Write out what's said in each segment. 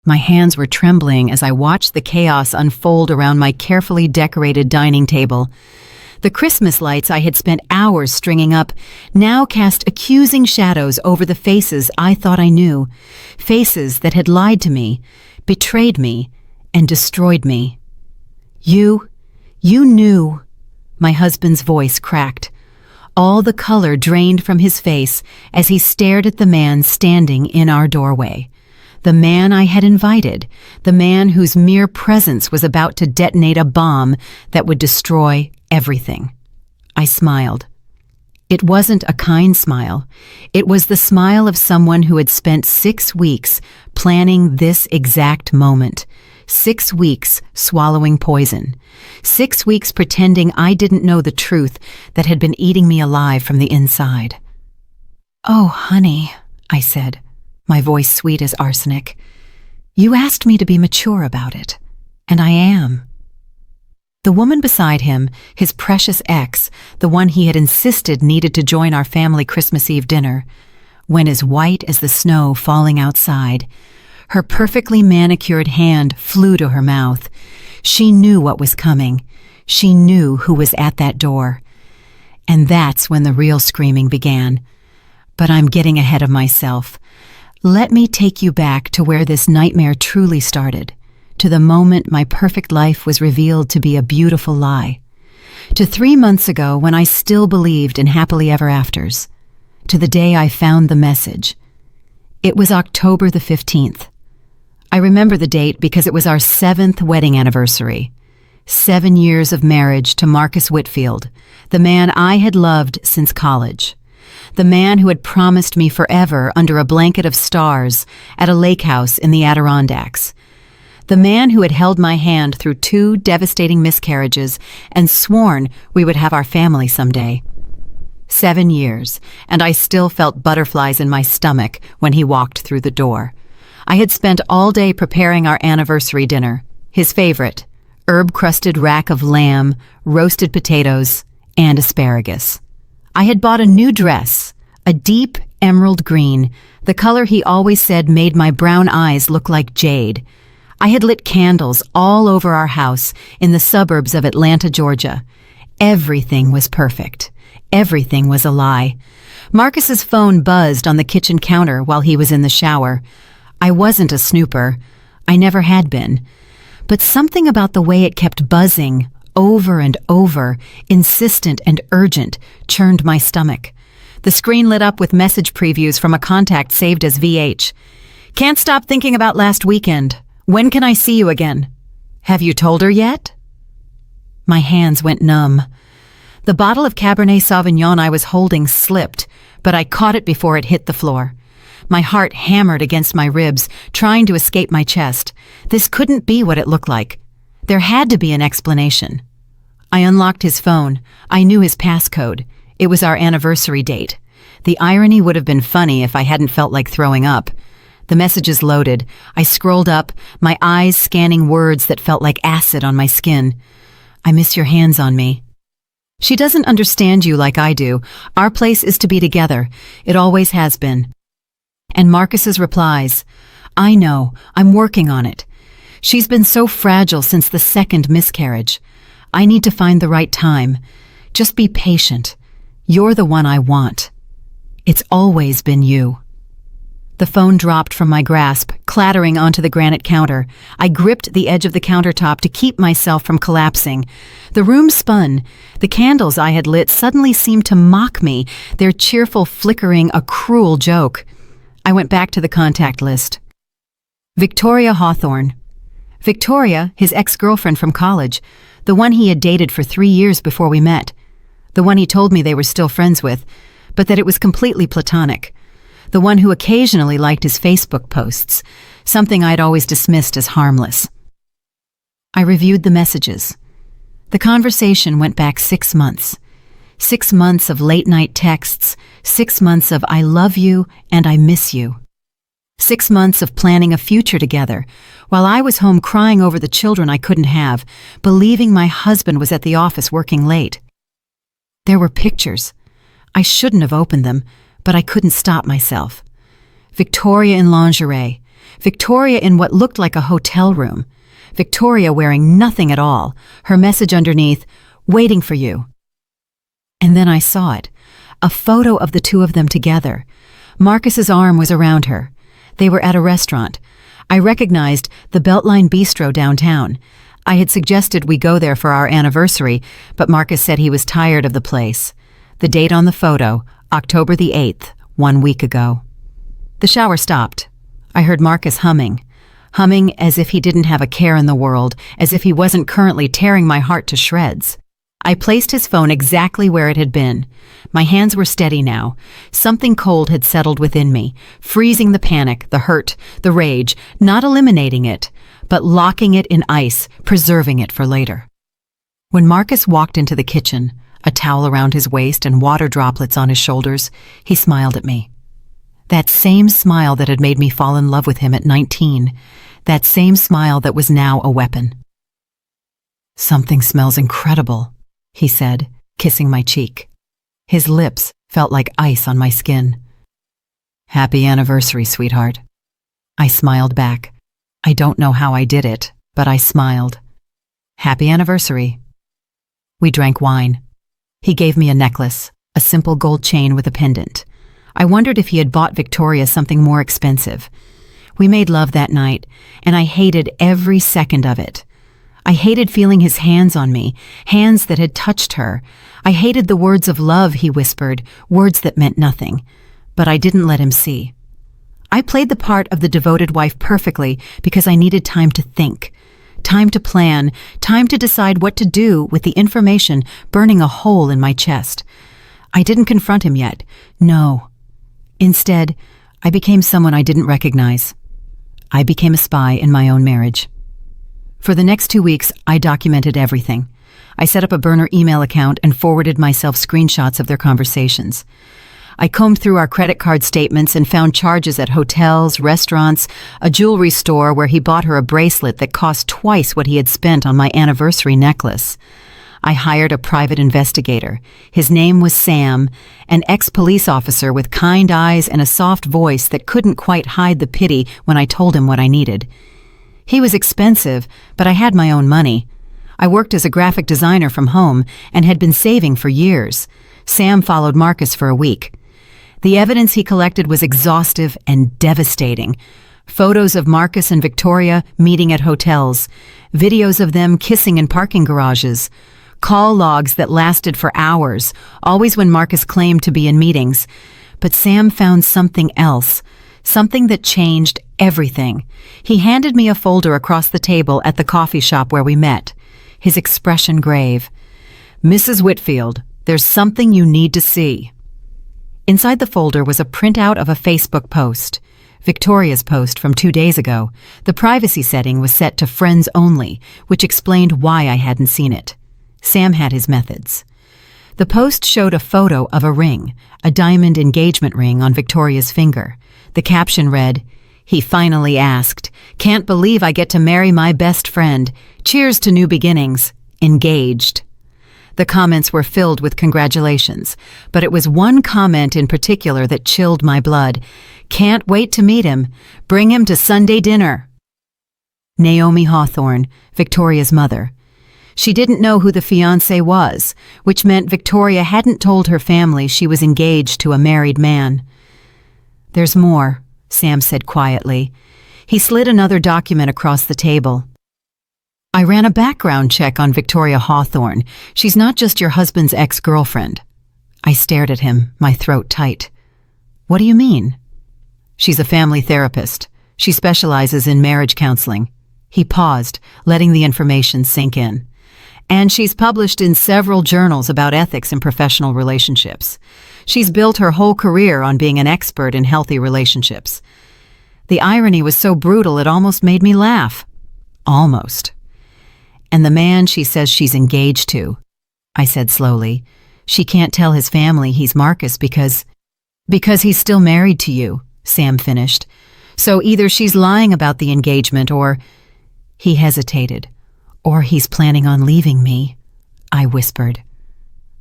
My hands were trembling as I watched the chaos unfold around my carefully decorated dining table. The Christmas lights I had spent hours stringing up now cast accusing shadows over the faces I thought I knew, faces that had lied to me, betrayed me, and destroyed me. You knew. My husband's voice cracked. All the color drained from his face as he stared at the man standing in our doorway. The man I had invited, the man whose mere presence was about to detonate a bomb that would destroy everything. I smiled. It wasn't a kind smile. It was the smile of someone who had spent 6 weeks planning this exact moment. 6 weeks swallowing poison. 6 weeks pretending I didn't know the truth that had been eating me alive from the inside. "Oh, honey," I said, my voice sweet as arsenic. "You asked me to be mature about it, and I am." The woman beside him, his precious ex, the one he had insisted needed to join our family Christmas Eve dinner, went as white as the snow falling outside. Her perfectly manicured hand flew to her mouth. She knew what was coming. She knew who was at that door. And that's when the real screaming began. But I'm getting ahead of myself. Let me take you back to where this nightmare truly started, to the moment my perfect life was revealed to be a beautiful lie, to 3 months ago when I still believed in happily ever afters, to the day I found the message. It was October the 15th. I remember the date because it was our 7th wedding anniversary. 7 years of marriage to Marcus Whitfield, the man I had loved since college. The man who had promised me forever under a blanket of stars at a lake house in the Adirondacks. The man who had held my hand through 2 devastating miscarriages and sworn we would have our family someday. 7 years, and I still felt butterflies in my stomach when he walked through the door. I had spent all day preparing our anniversary dinner, his favorite, herb-crusted rack of lamb, roasted potatoes, and asparagus. I had bought a new dress, a deep emerald green, the color he always said made my brown eyes look like jade. I had lit candles all over our house in the suburbs of Atlanta, Georgia. Everything was perfect. Everything was a lie. Marcus's phone buzzed on the kitchen counter while he was in the shower. I wasn't a snooper. I never had been. But something about the way it kept buzzing, over and over, insistent and urgent, churned my stomach. The screen lit up with message previews from a contact saved as VH. "Can't stop thinking about last weekend. When can I see you again? Have you told her yet?" My hands went numb. The bottle of Cabernet Sauvignon I was holding slipped, but I caught it before it hit the floor. My heart hammered against my ribs, trying to escape my chest. This couldn't be what it looked like. There had to be an explanation. I unlocked his phone. I knew his passcode. It was our anniversary date. The irony would have been funny if I hadn't felt like throwing up. The messages loaded. I scrolled up, my eyes scanning words that felt like acid on my skin. "I miss your hands on me. She doesn't understand you like I do. Our place is to be together. It always has been." And Marcus's replies, "I know, I'm working on it. She's been so fragile since the 2nd miscarriage. I need to find the right time. Just be patient. You're the one I want. It's always been you." The phone dropped from my grasp, clattering onto the granite counter. I gripped the edge of the countertop to keep myself from collapsing. The room spun. The candles I had lit suddenly seemed to mock me, their cheerful flickering a cruel joke. I went back to the contact list. Victoria Hawthorne. Victoria, his ex-girlfriend from college, the one he had dated for 3 years before we met. The one he told me they were still friends with, but that it was completely platonic. The one who occasionally liked his Facebook posts, something I'd always dismissed as harmless. I reviewed the messages. The conversation went back 6 months. 6 months of late-night texts, 6 months of "I love you" and "I miss you." 6 months of planning a future together, while I was home crying over the children I couldn't have, believing my husband was at the office working late. There were pictures. I shouldn't have opened them, but I couldn't stop myself. Victoria in lingerie, Victoria in what looked like a hotel room. Victoria wearing nothing at all. Her message underneath, "Waiting for you." And then I saw it. A photo of the two of them together. Marcus's arm was around her. They were at a restaurant. I recognized the Beltline Bistro downtown. I had suggested we go there for our anniversary, but Marcus said he was tired of the place. The date on the photo, October the 8th, 1 week ago. The shower stopped. I heard Marcus humming as if he didn't have a care in the world, as if he wasn't currently tearing my heart to shreds. I placed his phone exactly where it had been. My hands were steady now. Something cold had settled within me, freezing the panic, the hurt, the rage, not eliminating it, but locking it in ice, preserving it for later. When Marcus walked into the kitchen, a towel around his waist and water droplets on his shoulders, he smiled at me. That same smile that had made me fall in love with him at 19, that same smile that was now a weapon. "Something smells incredible," he said, kissing my cheek. His lips felt like ice on my skin. "Happy anniversary, sweetheart." I smiled back. I don't know how I did it, but I smiled. "Happy anniversary." We drank wine. He gave me a necklace, a simple gold chain with a pendant. I wondered if he had bought Victoria something more expensive. We made love that night, and I hated every second of it. I hated feeling his hands on me, hands that had touched her. I hated the words of love he whispered, words that meant nothing. But I didn't let him see. I played the part of the devoted wife perfectly because I needed time to think, time to plan, time to decide what to do with the information burning a hole in my chest. I didn't confront him yet. No. Instead, I became someone I didn't recognize. I became a spy in my own marriage. For the next 2 weeks, I documented everything. I set up a burner email account and forwarded myself screenshots of their conversations. I combed through our credit card statements and found charges at hotels, restaurants, a jewelry store where he bought her a bracelet that cost twice what he had spent on my anniversary necklace. I hired a private investigator. His name was Sam, an ex-police officer with kind eyes and a soft voice that couldn't quite hide the pity when I told him what I needed. He was expensive, but I had my own money. I worked as a graphic designer from home and had been saving for years. Sam followed Marcus for a week. The evidence he collected was exhaustive and devastating. Photos of Marcus and Victoria meeting at hotels, videos of them kissing in parking garages, call logs that lasted for hours, always when Marcus claimed to be in meetings. But Sam found something else, something that changed everything. He handed me a folder across the table at the coffee shop where we met, his expression grave. "Mrs. Whitfield, there's something you need to see." Inside the folder was a printout of a Facebook post, Victoria's post from 2 days ago. The privacy setting was set to friends only, which explained why I hadn't seen it. Sam had his methods. The post showed a photo of a ring, a diamond engagement ring on Victoria's finger. The caption read, "He finally asked. Can't believe I get to marry my best friend. Cheers to new beginnings. Engaged." The comments were filled with congratulations, but it was one comment in particular that chilled my blood. "Can't wait to meet him. Bring him to Sunday dinner." Naomi Hawthorne, Victoria's mother. She didn't know who the fiancé was, which meant Victoria hadn't told her family she was engaged to a married man. "There's more," Sam said quietly. He slid another document across the table. "I ran a background check on Victoria Hawthorne. She's not just your husband's ex-girlfriend." I stared at him, my throat tight. "What do you mean?" "She's a family therapist. She specializes in marriage counseling." He paused, letting the information sink in. "And she's published in several journals about ethics in professional relationships. She's built her whole career on being an expert in healthy relationships." The irony was so brutal it almost made me laugh. Almost. "And the man she says she's engaged to," I said slowly, "she can't tell his family he's Marcus because he's still married to you," Sam finished. "So either she's lying about the engagement or—" He hesitated. "Or he's planning on leaving me," I whispered.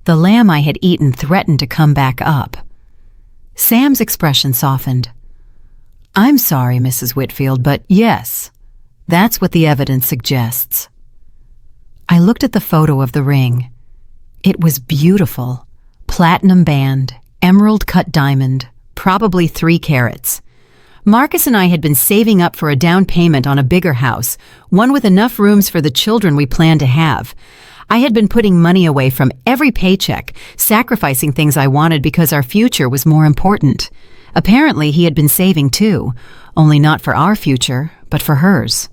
The lamb I had eaten threatened to come back up. Sam's expression softened. I'm sorry, Mrs. Whitfield, but yes, that's what the evidence suggests. I looked at the photo of the ring. It was beautiful. Platinum band, emerald cut diamond, probably 3 carats. Marcus and I had been saving up for a down payment on a bigger house, one with enough rooms for the children we planned to have. I had been putting money away from every paycheck, sacrificing things I wanted because our future was more important. Apparently, he had been saving too, only not for our future, but for hers.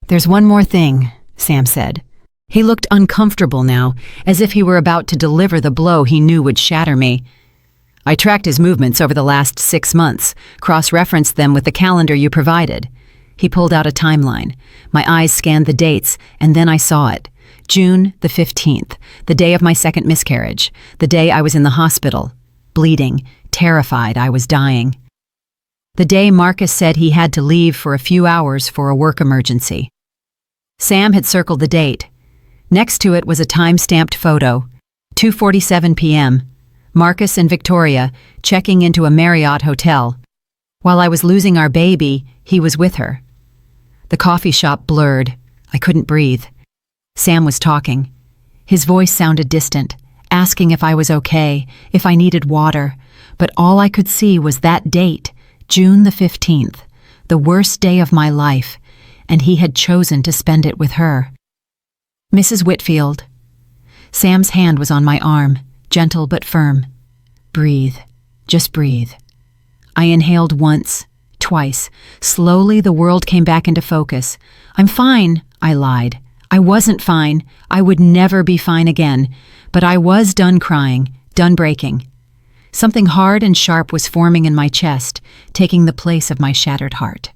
"There's one more thing," Sam said. He looked uncomfortable now, as if he were about to deliver the blow he knew would shatter me. "I tracked his movements over the last 6 months, cross-referenced them with the calendar you provided." He pulled out a timeline. My eyes scanned the dates, and then I saw it. June the 15th, the day of my second miscarriage, the day I was in the hospital, bleeding, terrified I was dying. The day Marcus said he had to leave for a few hours for a work emergency. Sam had circled the date. Next to it was a time-stamped photo, 2:47 p.m., Marcus and Victoria checking into a Marriott hotel. While I was losing our baby, he was with her. The coffee shop blurred. I couldn't breathe. Sam was talking. His voice sounded distant, asking if I was okay, if I needed water, but all I could see was that date, June the 15th, the worst day of my life, and he had chosen to spend it with her. "Mrs. Whitfield." Sam's hand was on my arm, gentle but firm. "Breathe. Just breathe." I inhaled once, twice. Slowly the world came back into focus. "I'm fine," I lied. I wasn't fine. I would never be fine again. But I was done crying, done breaking. Something hard and sharp was forming in my chest, taking the place of my shattered heart.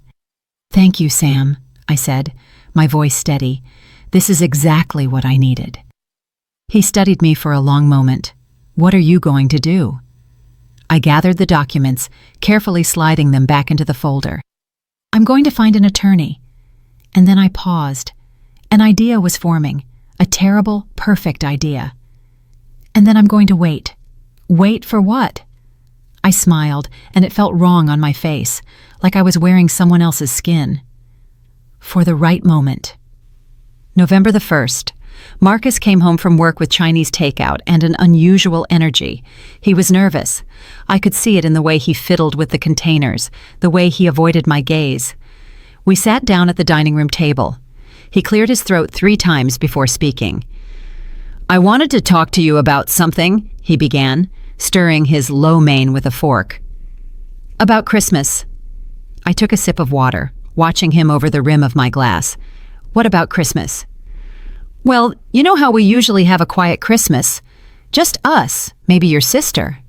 "Thank you, Sam," I said, my voice steady. "This is exactly what I needed." He studied me for a long moment. "What are you going to do?" I gathered the documents, carefully sliding them back into the folder. "I'm going to find an attorney." And then I paused. An idea was forming, a terrible, perfect idea. "And then I'm going to wait." "Wait for what?" I smiled, and it felt wrong on my face, like I was wearing someone else's skin. "For the right moment." November the 1st. Marcus came home from work with Chinese takeout and an unusual energy. He was nervous. I could see it in the way he fiddled with the containers, the way he avoided my gaze. We sat down at the dining room table. He cleared his throat 3 times before speaking. "I wanted to talk to you about something," he began, stirring his lo mein with a fork. "About Christmas." I took a sip of water, watching him over the rim of my glass. "What about Christmas?" "Well, you know how we usually have a quiet Christmas. Just us, maybe your sister."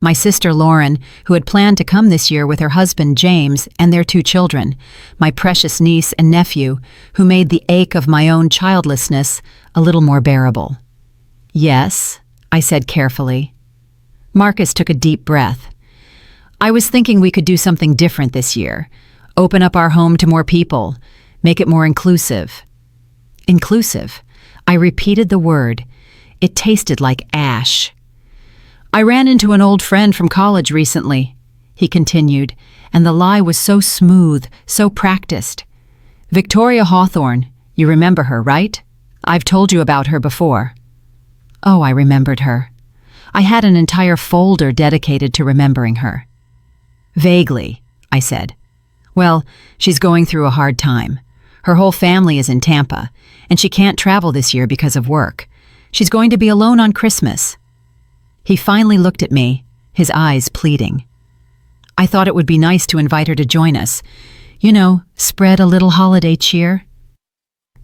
My sister Lauren, who had planned to come this year with her husband James and their 2 children, my precious niece and nephew, who made the ache of my own childlessness a little more bearable. "Yes," I said carefully. Marcus took a deep breath. "I was thinking we could do something different this year. Open up our home to more people. Make it more inclusive." Inclusive. I repeated the word. It tasted like ash. "I ran into an old friend from college recently," he continued, and the lie was so smooth, so practiced. "Victoria Hawthorne, you remember her, right? I've told you about her before." Oh, I remembered her. I had an entire folder dedicated to remembering her. "Vaguely," I said. "Well, she's going through a hard time. Her whole family is in Tampa, and she can't travel this year because of work. She's going to be alone on Christmas." He finally looked at me, his eyes pleading. "I thought it would be nice to invite her to join us. You know, spread a little holiday cheer."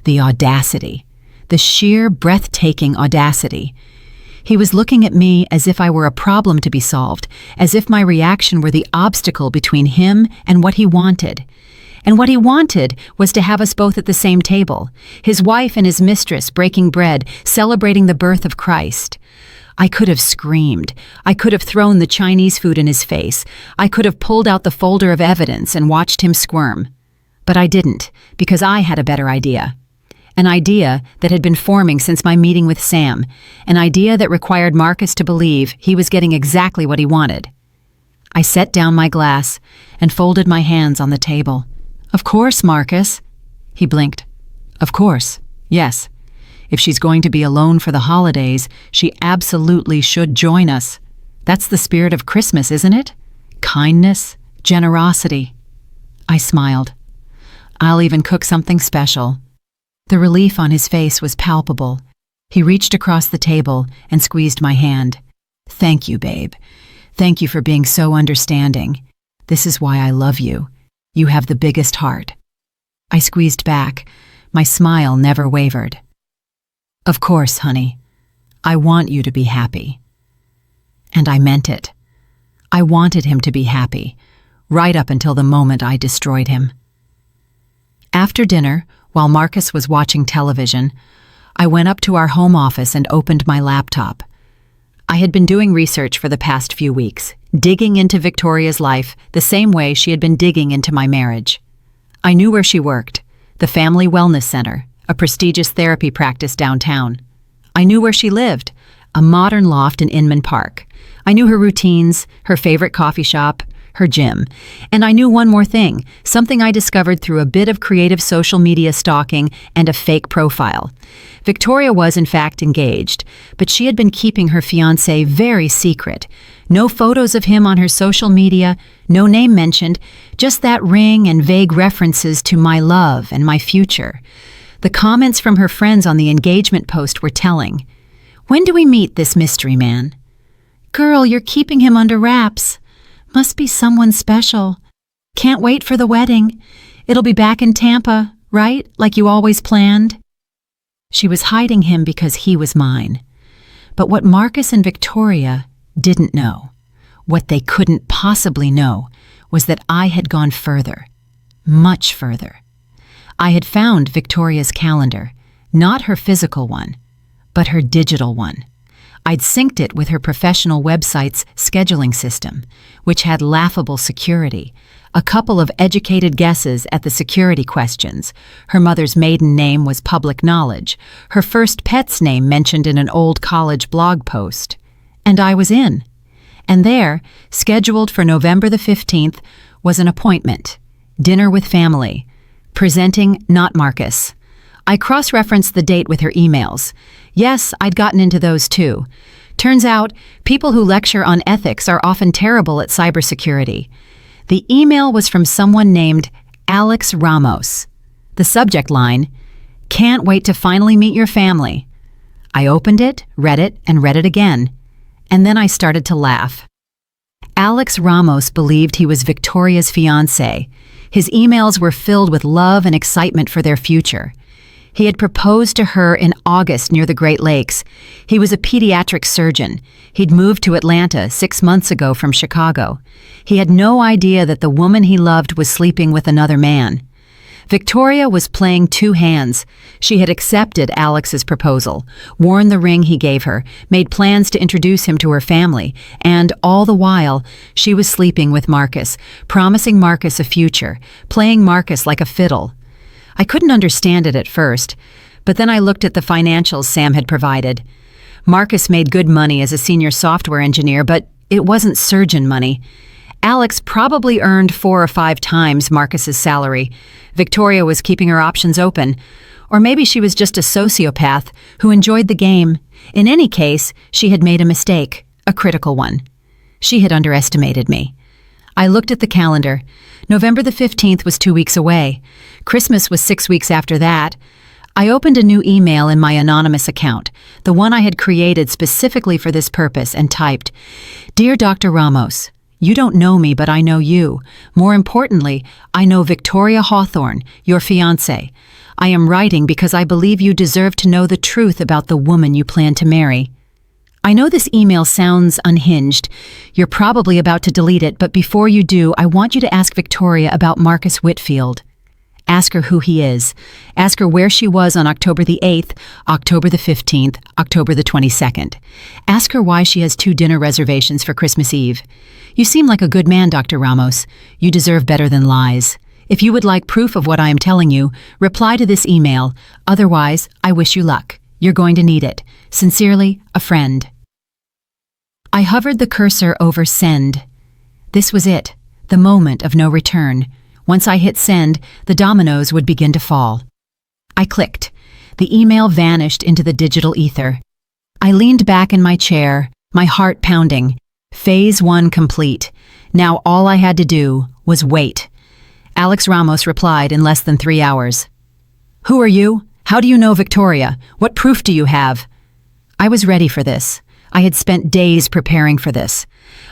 The audacity, the sheer breathtaking audacity. He was looking at me as if I were a problem to be solved, as if my reaction were the obstacle between him and what he wanted. And what he wanted was to have us both at the same table, his wife and his mistress breaking bread, celebrating the birth of Christ. I could have screamed. I could have thrown the Chinese food in his face. I could have pulled out the folder of evidence and watched him squirm. But I didn't, because I had a better idea. An idea that had been forming since my meeting with Sam, an idea that required Marcus to believe he was getting exactly what he wanted. I set down my glass and folded my hands on the table. Of course, Marcus. He blinked. Of course, yes. If she's going to be alone for the holidays, she absolutely should join us. That's the spirit of Christmas, isn't it? Kindness, generosity. I smiled. I'll even cook something special. The relief on his face was palpable. He reached across the table and squeezed my hand. Thank you, babe. Thank you for being so understanding. This is why I love you. You have the biggest heart. I squeezed back. My smile never wavered. Of course, honey. I want you to be happy. And I meant it. I wanted him to be happy, right up until the moment I destroyed him. After dinner, while Marcus was watching television, I went up to our home office and opened my laptop. I had been doing research for the past few weeks, digging into Victoria's life the same way she had been digging into my marriage. I knew where she worked, the Family Wellness Center, a prestigious therapy practice downtown. I knew where she lived, a modern loft in Inman Park. I knew her routines, her favorite coffee shop, her gym. And I knew one more thing, something I discovered through a bit of creative social media stalking and a fake profile. Victoria was, in fact, engaged, but she had been keeping her fiancé very secret. No photos of him on her social media, no name mentioned, just that ring and vague references to my love and my future. The comments from her friends on the engagement post were telling. When do we meet this mystery man? Girl, you're keeping him under wraps. Must be someone special. Can't wait for the wedding. It'll be back in Tampa, right? Like you always planned. She was hiding him because he was mine. But what Marcus and Victoria didn't know, what they couldn't possibly know, was that I had gone further, much further. I had found Victoria's calendar, not her physical one, but her digital one. I'd synced it with her professional website's scheduling system, which had laughable security, a couple of educated guesses at the security questions. Her mother's maiden name was public knowledge, her first pet's name mentioned in an old college blog post. And I was in. And there, scheduled for November the 15th, was an appointment, dinner with family, presenting not Marcus. I cross-referenced the date with her emails. Yes, I'd gotten into those too. Turns out, people who lecture on ethics are often terrible at cybersecurity. The email was from someone named Alex Ramos. The subject line, "Can't wait to finally meet your family." I opened it, and read it again. And then I started to laugh. Alex Ramos believed he was Victoria's fiancé. His emails were filled with love and excitement for their future. He had proposed to her in August near the Great Lakes. He was a pediatric surgeon. He'd moved to Atlanta 6 months ago from Chicago. He had no idea that the woman he loved was sleeping with another man. Victoria was playing two hands. She had accepted Alex's proposal, worn the ring he gave her, made plans to introduce him to her family, and all the while, she was sleeping with Marcus, promising Marcus a future, playing Marcus like a fiddle. I couldn't understand it at first, but then I looked at the financials Sam had provided. Marcus made good money as a senior software engineer, but it wasn't surgeon money. Alex probably earned 4 or 5 times Marcus's salary. Victoria was keeping her options open. Or maybe she was just a sociopath who enjoyed the game. In any case, she had made a mistake, a critical one. She had underestimated me. I looked at the calendar. November the 15th was 2 weeks away. Christmas was 6 weeks after that. I opened a new email in my anonymous account, the one I had created specifically for this purpose, and typed, "Dear Dr. Ramos, you don't know me, but I know you. More importantly, I know Victoria Hawthorne, your fiancée. I am writing because I believe you deserve to know the truth about the woman you plan to marry." I know this email sounds unhinged. You're probably about to delete it, but before you do, I want you to ask Victoria about Marcus Whitfield. Ask her who he is. Ask her where she was on October the 8th, October the 15th, October the 22nd. Ask her why she has 2 dinner reservations for Christmas Eve. You seem like a good man, Dr. Ramos. You deserve better than lies. If you would like proof of what I am telling you, reply to this email. Otherwise, I wish you luck. You're going to need it. Sincerely, a friend. I hovered the cursor over send. This was it, the moment of no return. Once I hit send, the dominoes would begin to fall. I clicked. The email vanished into the digital ether. I leaned back in my chair, my heart pounding. Phase 1 complete. Now all I had to do was wait. Alex Ramos replied in less than 3 hours. "Who are you? How do you know Victoria? What proof do you have?" I was ready for this. I had spent days preparing for this.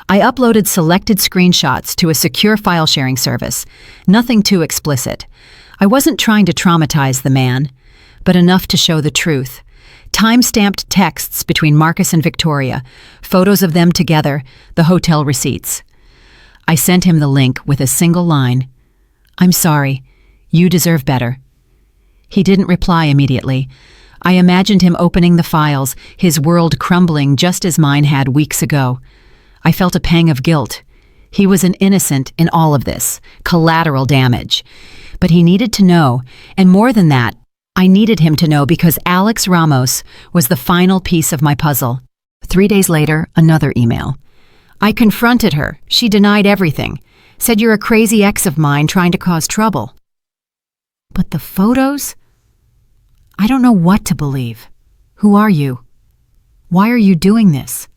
I uploaded selected screenshots to a secure file sharing service. Nothing too explicit. I wasn't trying to traumatize the man, but enough to show the truth. Time-stamped texts between Marcus and Victoria, photos of them together, the hotel receipts. I sent him the link with a single line. "I'm sorry. You deserve better." He didn't reply immediately. I imagined him opening the files, his world crumbling just as mine had weeks ago. I felt a pang of guilt. He was an innocent in all of this, collateral damage. But he needed to know, and more than that, I needed him to know because Alex Ramos was the final piece of my puzzle. 3 days later, another email. I confronted her. She denied everything. Said you're a crazy ex of mine trying to cause trouble. But the photos? I don't know what to believe. Who are you? Why are you doing this?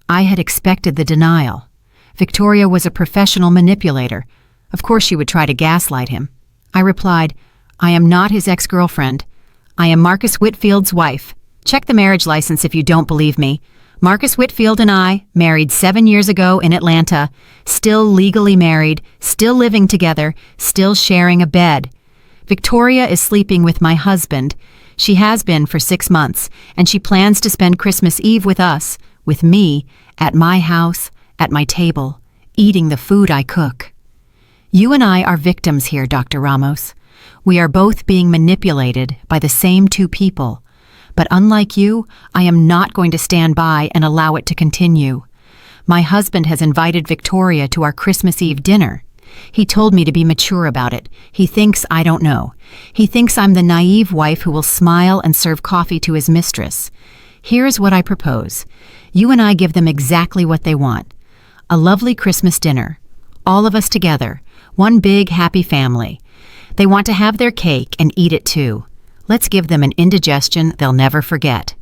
I had expected the denial. Victoria was a professional manipulator. Of course she would try to gaslight him. I replied, "I am not his ex-girlfriend. I am Marcus Whitfield's wife. Check the marriage license if you don't believe me. Marcus Whitfield and I, married 7 years ago in Atlanta, still legally married, still living together, still sharing a bed. Victoria is sleeping with my husband. She has been for 6 months, and she plans to spend Christmas Eve with us, with me, at my house, at my table, eating the food I cook. You and I are victims here, Dr. Ramos. We are both being manipulated by the same two people. But unlike you, I am not going to stand by and allow it to continue. My husband has invited Victoria to our Christmas Eve dinner. He told me to be mature about it. He thinks I don't know. He thinks I'm the naive wife who will smile and serve coffee to his mistress. Here's what I propose. You and I give them exactly what they want. A lovely Christmas dinner. All of us together. One big happy family. They want to have their cake and eat it too. Let's give them an indigestion they'll never forget.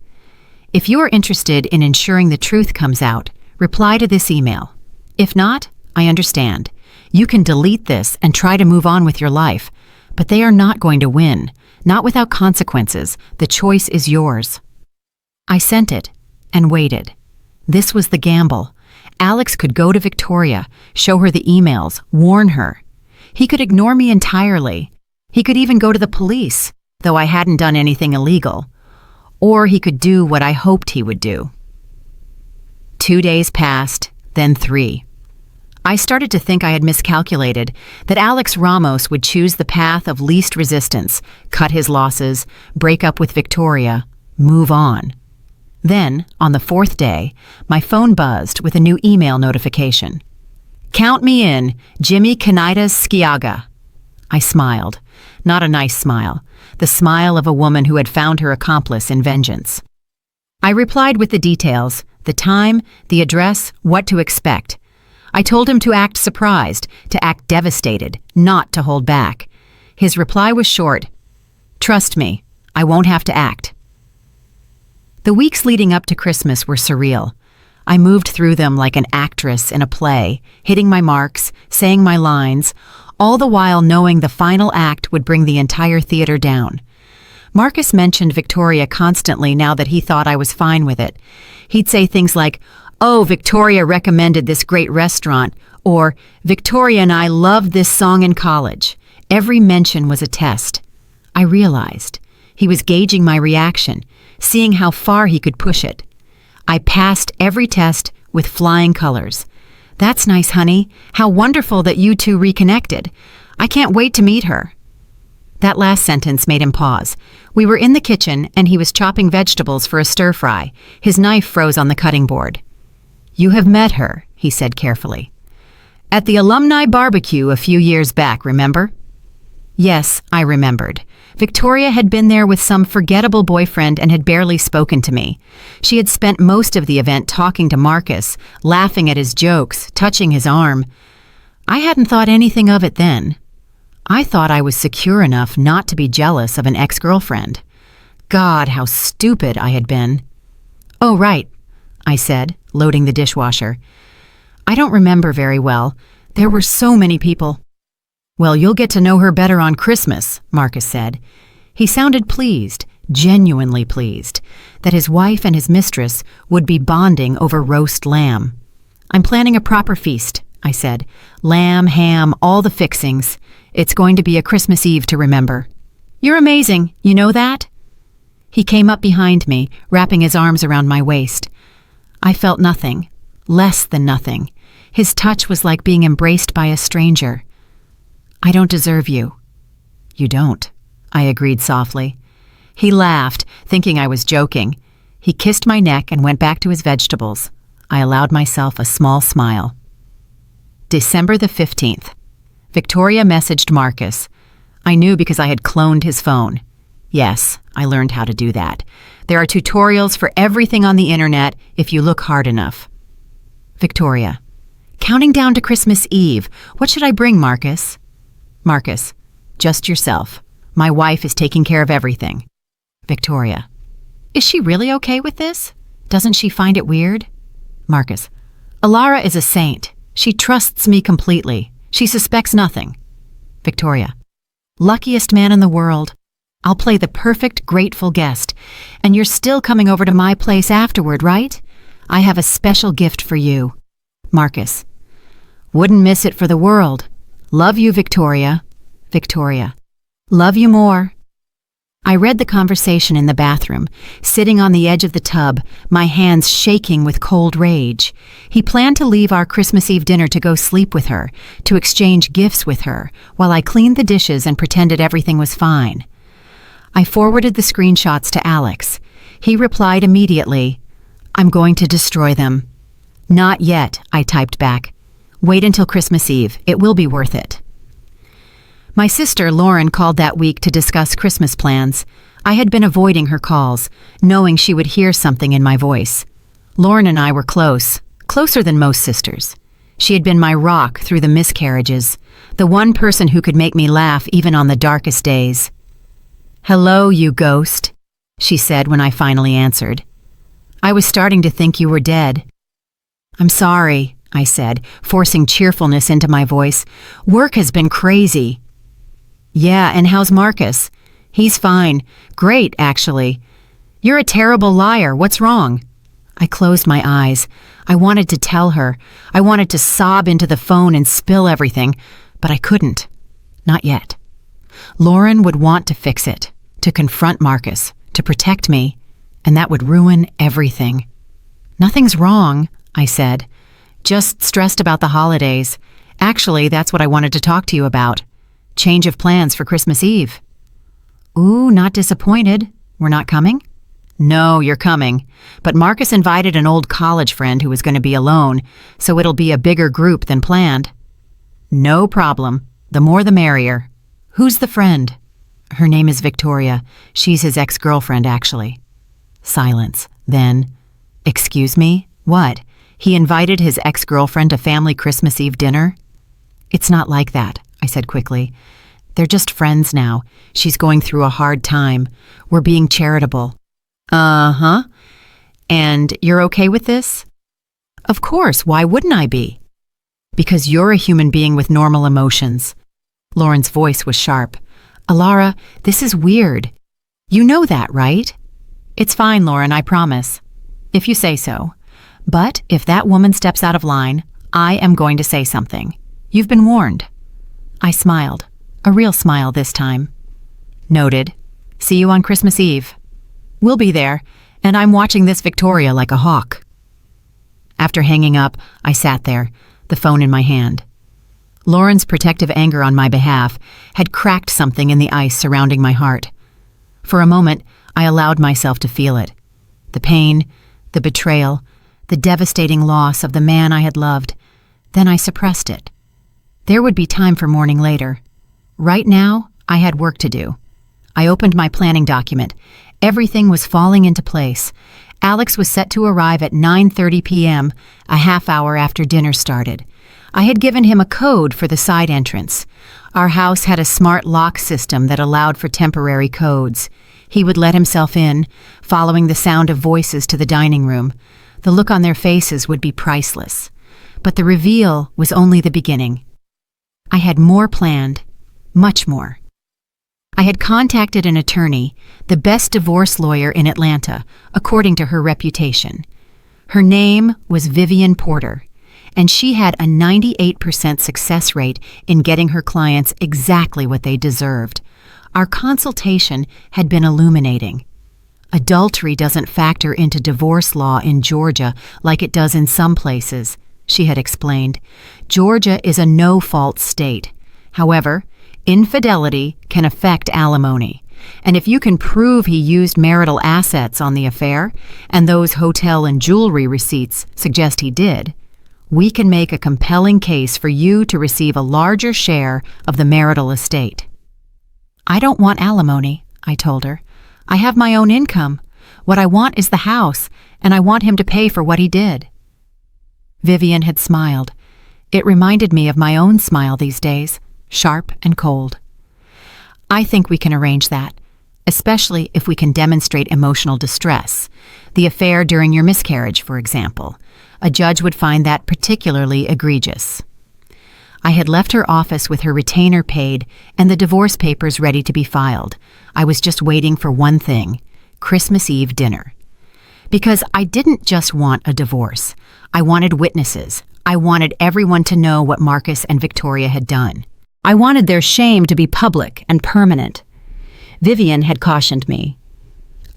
If you are interested in ensuring the truth comes out, reply to this email. If not, I understand. You can delete this and try to move on with your life, but they are not going to win. Not without consequences. The choice is yours." I sent it and waited. This was the gamble. Alex could go to Victoria, show her the emails, warn her. He could ignore me entirely. He could even go to the police, though I hadn't done anything illegal. Or he could do what I hoped he would do. 2 days passed, then 3. I started to think I had miscalculated, that Alex Ramos would choose the path of least resistance, cut his losses, break up with Victoria, move on. Then, on the 4th day, my phone buzzed with a new email notification. "Count me in, Jimmy Canitas Skiaga." I smiled. Not a nice smile. The smile of a woman who had found her accomplice in vengeance. I replied with the details, the time, the address, what to expect. I told him to act surprised, to act devastated, not to hold back. His reply was short. "Trust me, I won't have to act." The weeks leading up to Christmas were surreal. I moved through them like an actress in a play, hitting my marks, saying my lines, all the while knowing the final act would bring the entire theater down. Marcus mentioned Victoria constantly now that he thought I was fine with it. He'd say things like, "Oh, Victoria recommended this great restaurant," or "Victoria and I loved this song in college." Every mention was a test. I realized. He was gauging my reaction, seeing how far he could push it. I passed every test with flying colors. "That's nice, honey. How wonderful that you two reconnected. I can't wait to meet her." That last sentence made him pause. We were in the kitchen and he was chopping vegetables for a stir-fry. His knife froze on the cutting board. "You have met her," he said carefully. "At the alumni barbecue a few years back, remember?" Yes, I remembered. Victoria had been there with some forgettable boyfriend and had barely spoken to me. She had spent most of the event talking to Marcus, laughing at his jokes, touching his arm. I hadn't thought anything of it then. I thought I was secure enough not to be jealous of an ex-girlfriend. God, how stupid I had been. "Oh, right," I said, loading the dishwasher. "I don't remember very well. There were so many people." "Well, you'll get to know her better on Christmas," Marcus said. He sounded pleased, genuinely pleased, that his wife and his mistress would be bonding over roast lamb. "I'm planning a proper feast," I said. "Lamb, ham, all the fixings. It's going to be a Christmas Eve to remember." "You're amazing, you know that?" He came up behind me, wrapping his arms around my waist. I felt nothing, less than nothing. His touch was like being embraced by a stranger. "I don't deserve you." "You don't," I agreed softly. He laughed, thinking I was joking. He kissed my neck and went back to his vegetables. I allowed myself a small smile. December the 15th. Victoria messaged Marcus. I knew because I had cloned his phone. Yes, I learned how to do that. There are tutorials for everything on the internet if you look hard enough. Victoria. "Counting down to Christmas Eve. What should I bring, Marcus?" Marcus. "Just yourself. My wife is taking care of everything." Victoria. "Is she really okay with this? Doesn't she find it weird?" Marcus. "Alara is a saint. She trusts me completely. She suspects nothing." Victoria. "Luckiest man in the world. I'll play the perfect grateful guest. And you're still coming over to my place afterward, right? I have a special gift for you." Marcus. "Wouldn't miss it for the world. Love you, Victoria." Victoria. "Love you more." I read the conversation in the bathroom, sitting on the edge of the tub, my hands shaking with cold rage. He planned to leave our Christmas Eve dinner to go sleep with her, to exchange gifts with her, while I cleaned the dishes and pretended everything was fine. I forwarded the screenshots to Alex. He replied immediately, "I'm going to destroy them." "Not yet," I typed back. "Wait until Christmas Eve. It will be worth it." My sister, Lauren, called that week to discuss Christmas plans. I had been avoiding her calls, knowing she would hear something in my voice. Lauren and I were close, closer than most sisters. She had been my rock through the miscarriages, the one person who could make me laugh even on the darkest days. "Hello, you ghost," she said when I finally answered. "I was starting to think you were dead." "I'm sorry," I said, forcing cheerfulness into my voice. "Work has been crazy." "Yeah, and how's Marcus?" "He's fine. Great, actually." "You're a terrible liar. What's wrong?" I closed my eyes. I wanted to tell her. I wanted to sob into the phone and spill everything, but I couldn't. Not yet. Lauren would want to fix it, to confront Marcus, to protect me, and that would ruin everything. "Nothing's wrong," I said. "Just stressed about the holidays. Actually, that's what I wanted to talk to you about. Change of plans for Christmas Eve." "Ooh, not disappointed. We're not coming?" "No, you're coming. But Marcus invited an old college friend who was going to be alone, so it'll be a bigger group than planned." "No problem. The more the merrier." "Who's the friend?" "Her name is Victoria. She's his ex-girlfriend, actually." Silence. Then, "Excuse me? What? He invited his ex-girlfriend to family Christmas Eve dinner?" "It's not like that," I said quickly. "They're just friends now. She's going through a hard time. We're being charitable." "Uh-huh. And you're okay with this?" "Of course. Why wouldn't I be?" "Because you're a human being with normal emotions." Lauren's voice was sharp. "Alara, this is weird. You know that, right?" "It's fine, Lauren, I promise." "If you say so. But if that woman steps out of line, I am going to say something. You've been warned." I smiled. A real smile this time. "Noted. See you on Christmas Eve." "We'll be there, and I'm watching this Victoria like a hawk." After hanging up, I sat there, the phone in my hand. Lauren's protective anger on my behalf had cracked something in the ice surrounding my heart. For a moment, I allowed myself to feel it. The pain, the betrayal, the devastating loss of the man I had loved. Then I suppressed it. There would be time for mourning later. Right now, I had work to do. I opened my planning document. Everything was falling into place. Alex was set to arrive at 9:30 p.m., a half hour after dinner started. I had given him a code for the side entrance. Our house had a smart lock system that allowed for temporary codes. He would let himself in, following the sound of voices to the dining room. The look on their faces would be priceless. But the reveal was only the beginning. I had more planned, much more. I had contacted an attorney, the best divorce lawyer in Atlanta, according to her reputation. Her name was Vivian Porter, and she had a 98% success rate in getting her clients exactly what they deserved. Our consultation had been illuminating. Adultery doesn't factor into divorce law in Georgia like it does in some places, she had explained. Georgia is a no-fault state. However, infidelity can affect alimony. And if you can prove he used marital assets on the affair, and those hotel and jewelry receipts suggest he did, we can make a compelling case for you to receive a larger share of the marital estate. I don't want alimony, I told her. I have my own income. What I want is the house, and I want him to pay for what he did. Vivian had smiled. It reminded me of my own smile these days, sharp and cold. I think we can arrange that, especially if we can demonstrate emotional distress. The affair during your miscarriage, for example. A judge would find that particularly egregious. I had left her office with her retainer paid and the divorce papers ready to be filed. I was just waiting for one thing: Christmas Eve dinner. Because I didn't just want a divorce. I wanted witnesses. I wanted everyone to know what Marcus and Victoria had done. I wanted their shame to be public and permanent. Vivian had cautioned me.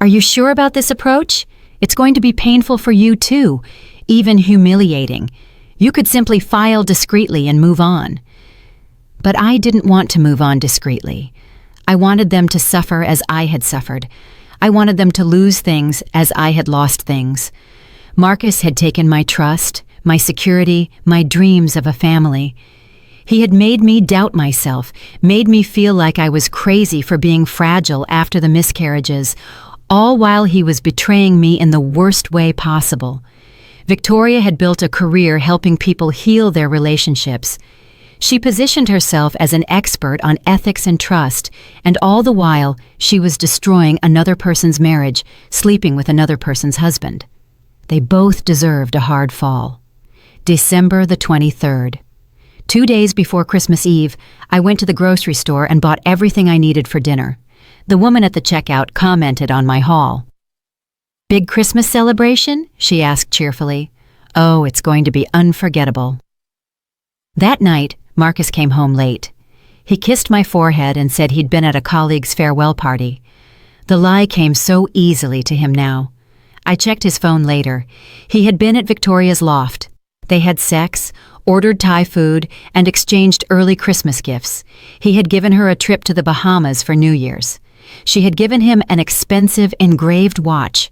"Are you sure about this approach? It's going to be painful for you too, even humiliating. You could simply file discreetly and move on." But I didn't want to move on discreetly. I wanted them to suffer as I had suffered. I wanted them to lose things as I had lost things. Marcus had taken my trust, my security, my dreams of a family. He had made me doubt myself, made me feel like I was crazy for being fragile after the miscarriages, all while he was betraying me in the worst way possible. Victoria had built a career helping people heal their relationships. She positioned herself as an expert on ethics and trust, and all the while she was destroying another person's marriage, sleeping with another person's husband. They both deserved a hard fall. December the 23rd. 2 days before Christmas Eve, I went to the grocery store and bought everything I needed for dinner. The woman at the checkout commented on my haul. "Big Christmas celebration?" she asked cheerfully. "Oh, it's going to be unforgettable." That night, Marcus came home late. He kissed my forehead and said he'd been at a colleague's farewell party. The lie came so easily to him now. I checked his phone later. He had been at Victoria's loft. They had sex, ordered Thai food, and exchanged early Christmas gifts. He had given her a trip to the Bahamas for New Year's. She had given him an expensive engraved watch.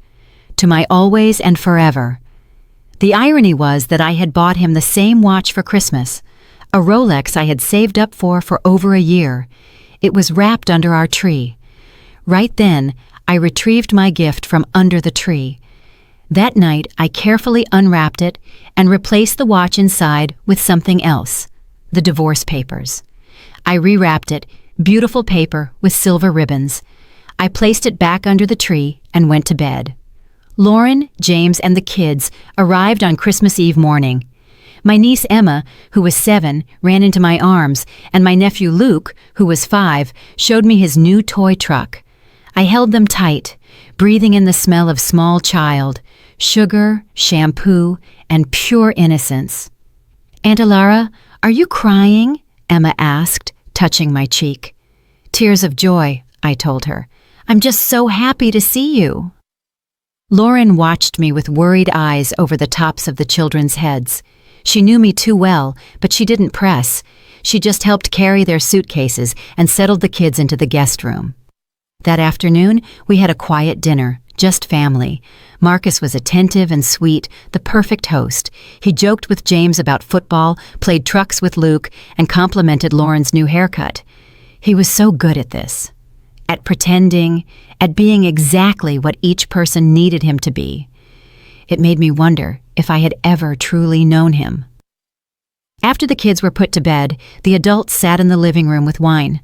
To my always and forever. The irony was that I had bought him the same watch for Christmas, a Rolex I had saved up for over a year. It was wrapped under our tree. Right then, I retrieved my gift from under the tree. That night, I carefully unwrapped it and replaced the watch inside with something else, the divorce papers. I rewrapped it, beautiful paper with silver ribbons. I placed it back under the tree and went to bed. Lauren, James, and the kids arrived on Christmas Eve morning. My niece Emma, who was 7, ran into my arms, and my nephew Luke, who was 5, showed me his new toy truck. I held them tight, breathing in the smell of small child, sugar, shampoo, and pure innocence. "Aunt Alara, are you crying?" Emma asked, touching my cheek. "Tears of joy," I told her. "I'm just so happy to see you." Lauren watched me with worried eyes over the tops of the children's heads. She knew me too well, but she didn't press. She just helped carry their suitcases and settled the kids into the guest room. That afternoon, we had a quiet dinner, just family. Marcus was attentive and sweet, the perfect host. He joked with James about football, played trucks with Luke, and complimented Lauren's new haircut. He was so good at this, at pretending, at being exactly what each person needed him to be. It made me wonder if I had ever truly known him. After the kids were put to bed, the adults sat in the living room with wine.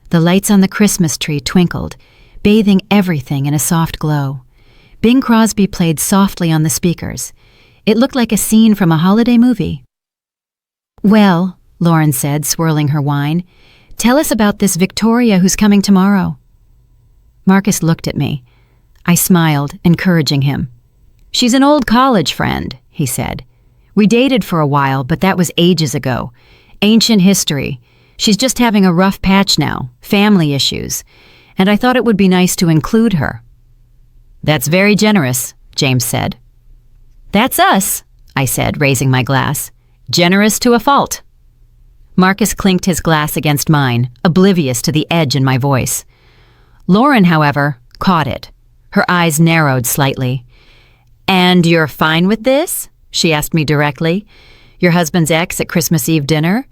The lights on the Christmas tree twinkled, bathing everything in a soft glow. Bing Crosby played softly on the speakers. It looked like a scene from a holiday movie. "Well," Lauren said, swirling her wine, "tell us about this Victoria who's coming tomorrow." Marcus looked at me. I smiled, encouraging him. "She's an old college friend," he said. "We dated for a while, but that was ages ago. Ancient history. She's just having a rough patch now, family issues, and I thought it would be nice to include her." "That's very generous," James said. "That's us," I said, raising my glass. "Generous to a fault." Marcus clinked his glass against mine, oblivious to the edge in my voice. Lauren, however, caught it. Her eyes narrowed slightly. "And you're fine with this?" she asked me directly. "Your husband's ex at Christmas Eve dinner?"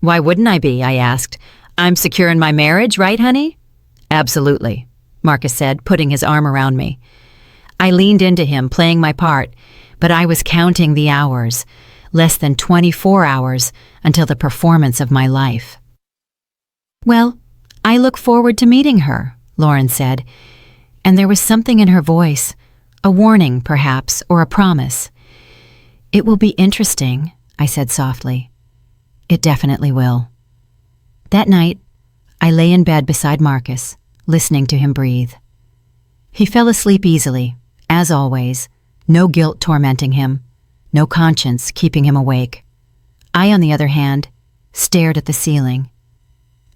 "Why wouldn't I be?" I asked. "I'm secure in my marriage, right, honey?" "Absolutely," Marcus said, putting his arm around me. I leaned into him, playing my part, but I was counting the hours, less than 24 hours until the performance of my life. "Well, I look forward to meeting her," Lauren said, and there was something in her voice, a warning, perhaps, or a promise. "It will be interesting," I said softly. "It definitely will." That night, I lay in bed beside Marcus, listening to him breathe. He fell asleep easily, as always, no guilt tormenting him, no conscience keeping him awake. I, on the other hand, stared at the ceiling.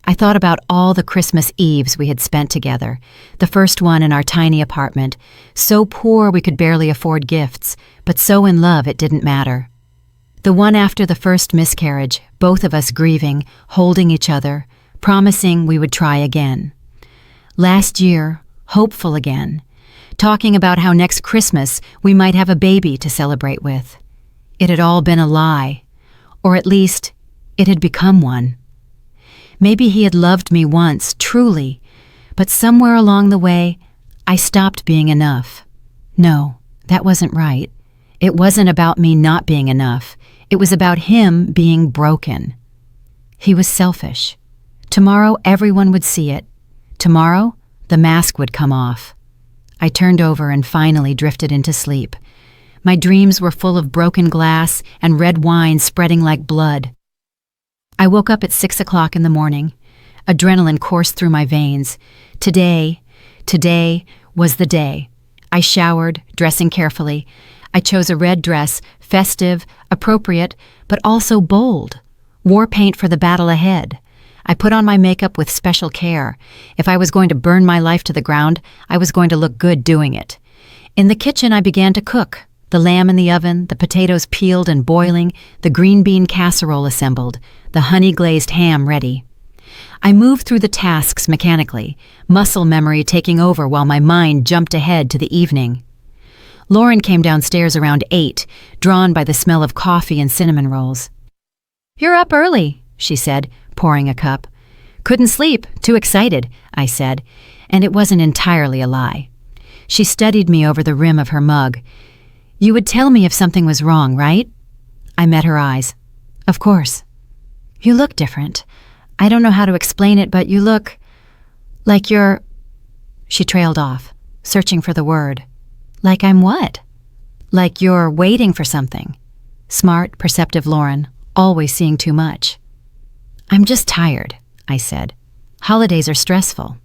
I thought about all the Christmas Eves we had spent together, the first one in our tiny apartment, so poor we could barely afford gifts, but so in love it didn't matter. The one after the first miscarriage, both of us grieving, holding each other, promising we would try again. Last year, hopeful again, talking about how next Christmas we might have a baby to celebrate with. It had all been a lie, or at least it had become one. Maybe he had loved me once, truly, but somewhere along the way, I stopped being enough. No, that wasn't right. It wasn't about me not being enough. It was about him being broken. He was selfish. Tomorrow, everyone would see it. Tomorrow, the mask would come off. I turned over and finally drifted into sleep. My dreams were full of broken glass and red wine spreading like blood. I woke up at 6 o'clock in the morning. Adrenaline coursed through my veins. Today was the day. I showered, dressing carefully. I chose a red dress, festive, appropriate, but also bold. War paint for the battle ahead. I put on my makeup with special care. If I was going to burn my life to the ground, I was going to look good doing it. In the kitchen, I began to cook. The lamb in the oven, the potatoes peeled and boiling, the green bean casserole assembled, the honey-glazed ham ready. I moved through the tasks mechanically, muscle memory taking over while my mind jumped ahead to the evening. Lauren came downstairs around 8, drawn by the smell of coffee and cinnamon rolls. "You're up early," she said, pouring a cup. "Couldn't sleep, too excited," I said, and it wasn't entirely a lie. She studied me over the rim of her mug. "You would tell me if something was wrong, right?" I met her eyes. "Of course." "You look different. I don't know how to explain it, but you look like you're—" She trailed off, searching for the word. "Like I'm what?" "Like you're waiting for something." Smart, perceptive Lauren, always seeing too much. "I'm just tired," I said. "Holidays are stressful."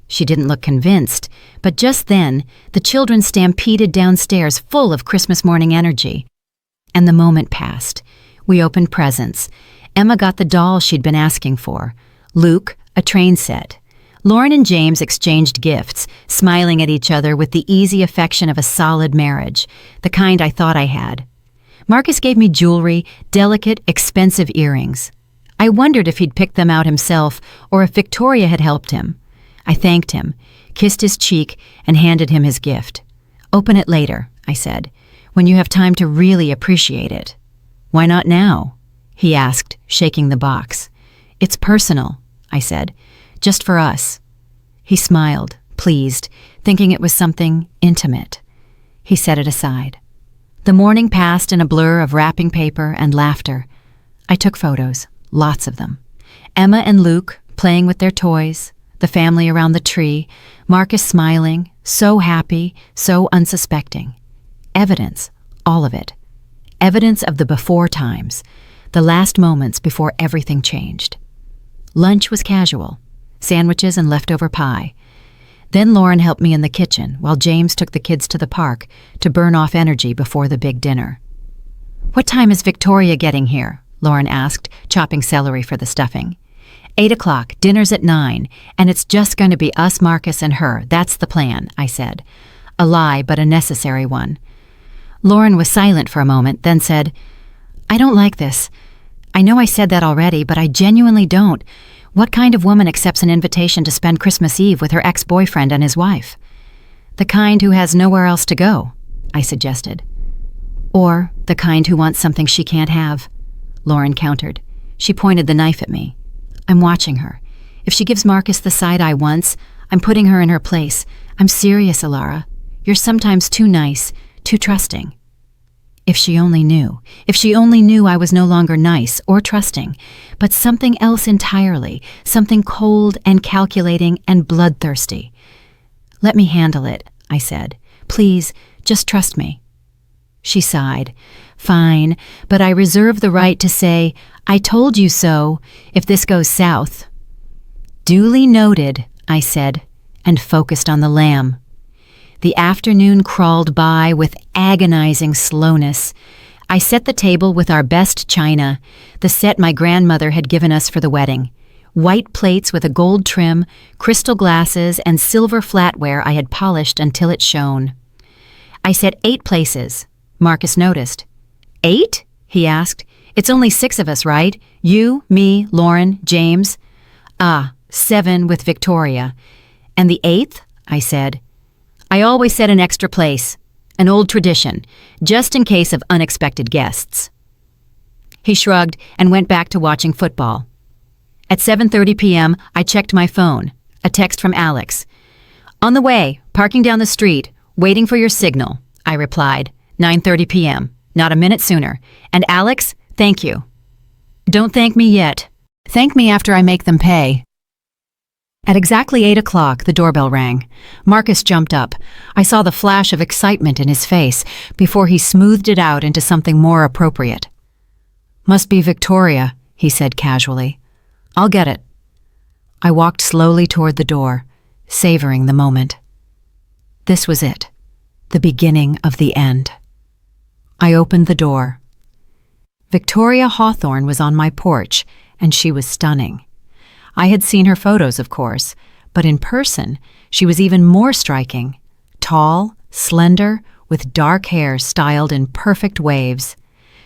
She didn't look convinced, but just then, the children stampeded downstairs full of Christmas morning energy. And the moment passed. We opened presents. Emma got the doll she'd been asking for. Luke, a train set. Lauren and James exchanged gifts, smiling at each other with the easy affection of a solid marriage, the kind I thought I had. Marcus gave me jewelry, delicate, expensive earrings. I wondered if he'd picked them out himself or if Victoria had helped him. I thanked him, kissed his cheek, and handed him his gift. "Open it later," I said, "when you have time to really appreciate it." "Why not now?" he asked, shaking the box. "It's personal," I said. just for us." He smiled, pleased, thinking it was something intimate. He set it aside. The morning passed in a blur of wrapping paper and laughter. I took photos, lots of them. Emma and Luke playing with their toys, the family around the tree, Marcus smiling, so happy, so unsuspecting. Evidence, all of it. Evidence of the before times, the last moments before everything changed. Lunch was casual, sandwiches and leftover pie. Then Lauren helped me in the kitchen while James took the kids to the park to burn off energy before the big dinner. "What time is Victoria getting here?" Lauren asked, chopping celery for the stuffing. 8 o'clock, dinner's at 9, and it's just going to be us, Marcus, and her. That's the plan, I said. A lie, but a necessary one. Lauren was silent for a moment, then said, "I don't like this. I know I said that already, but I genuinely don't. What kind of woman accepts an invitation to spend Christmas Eve with her ex-boyfriend and his wife?" "The kind who has nowhere else to go," I suggested. "Or the kind who wants something she can't have," Lauren countered. She pointed the knife at me. "I'm watching her. If she gives Marcus the side eye once, I'm putting her in her place. I'm serious, Alara. You're sometimes too nice, too trusting." If she only knew I was no longer nice or trusting, but something else entirely, something cold and calculating and bloodthirsty. "Let me handle it," I said. "Please, just trust me." She sighed. "Fine, but I reserve the right to say, 'I told you so,' if this goes south." "Duly noted," I said, and focused on the lamb. The afternoon crawled by with agonizing slowness. I set the table with our best china, the set my grandmother had given us for the wedding. White plates with a gold trim, crystal glasses, and silver flatware I had polished until it shone. I set 8 places. Marcus noticed. "8?" he asked. "It's only 6 of us, right? You, me, Lauren, James." "Ah, 7 with Victoria." "And the 8th?" I said. "I always set an extra place, an old tradition, just in case of unexpected guests." He shrugged and went back to watching football. At 7:30 p.m., I checked my phone, a text from Alex. "On the way, parking down the street, waiting for your signal," I replied, 9:30 p.m., not a minute sooner. "And Alex, thank you." "Don't thank me yet. Thank me after I make them pay." At exactly 8 o'clock, the doorbell rang. Marcus jumped up. I saw the flash of excitement in his face before he smoothed it out into something more appropriate. "Must be Victoria," he said casually. "I'll get it." I walked slowly toward the door, savoring the moment. This was it, the beginning of the end. I opened the door. Victoria Hawthorne was on my porch, and she was stunning. I had seen her photos, of course, but in person, she was even more striking. Tall, slender, with dark hair styled in perfect waves.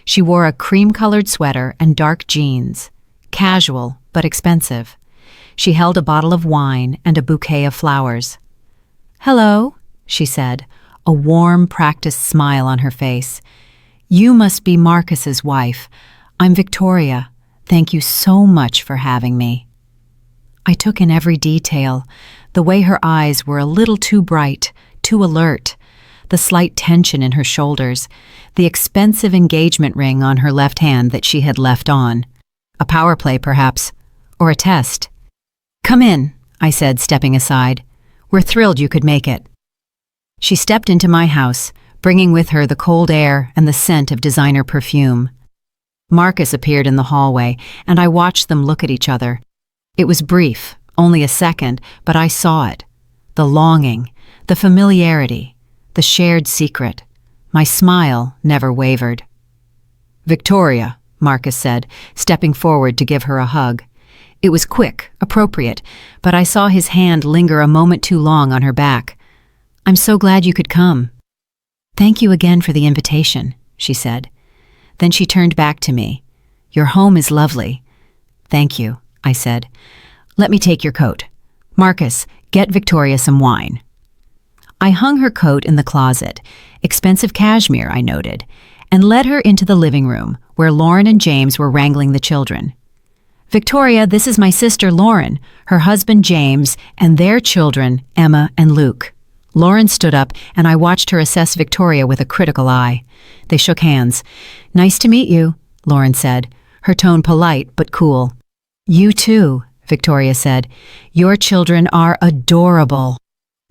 She wore a cream-colored sweater and dark jeans. Casual, but expensive. She held a bottle of wine and a bouquet of flowers. "Hello," she said, a warm, practiced smile on her face. "You must be Marcus's wife. I'm Victoria. Thank you so much for having me." I took in every detail, the way her eyes were a little too bright, too alert, the slight tension in her shoulders, the expensive engagement ring on her left hand that she had left on. A power play, perhaps, or a test. "Come in," I said, stepping aside. "We're thrilled you could make it." She stepped into my house, bringing with her the cold air and the scent of designer perfume. Marcus appeared in the hallway, and I watched them look at each other. It was brief, only a second, but I saw it. The longing, the familiarity, the shared secret. My smile never wavered. "Victoria," Marcus said, stepping forward to give her a hug. It was quick, appropriate, but I saw his hand linger a moment too long on her back. "I'm so glad you could come." "Thank you again for the invitation," she said. Then she turned back to me. "Your home is lovely." "Thank you," I said. "Let me take your coat. Marcus, get Victoria some wine." I hung her coat in the closet, expensive cashmere, I noted, and led her into the living room, where Lauren and James were wrangling the children. Victoria, this is my sister Lauren, her husband James, and their children, Emma and Luke. Lauren stood up, and I watched her assess Victoria with a critical eye. They shook hands. Nice to meet you, Lauren said, her tone polite but cool. You too, Victoria said. Your children are adorable.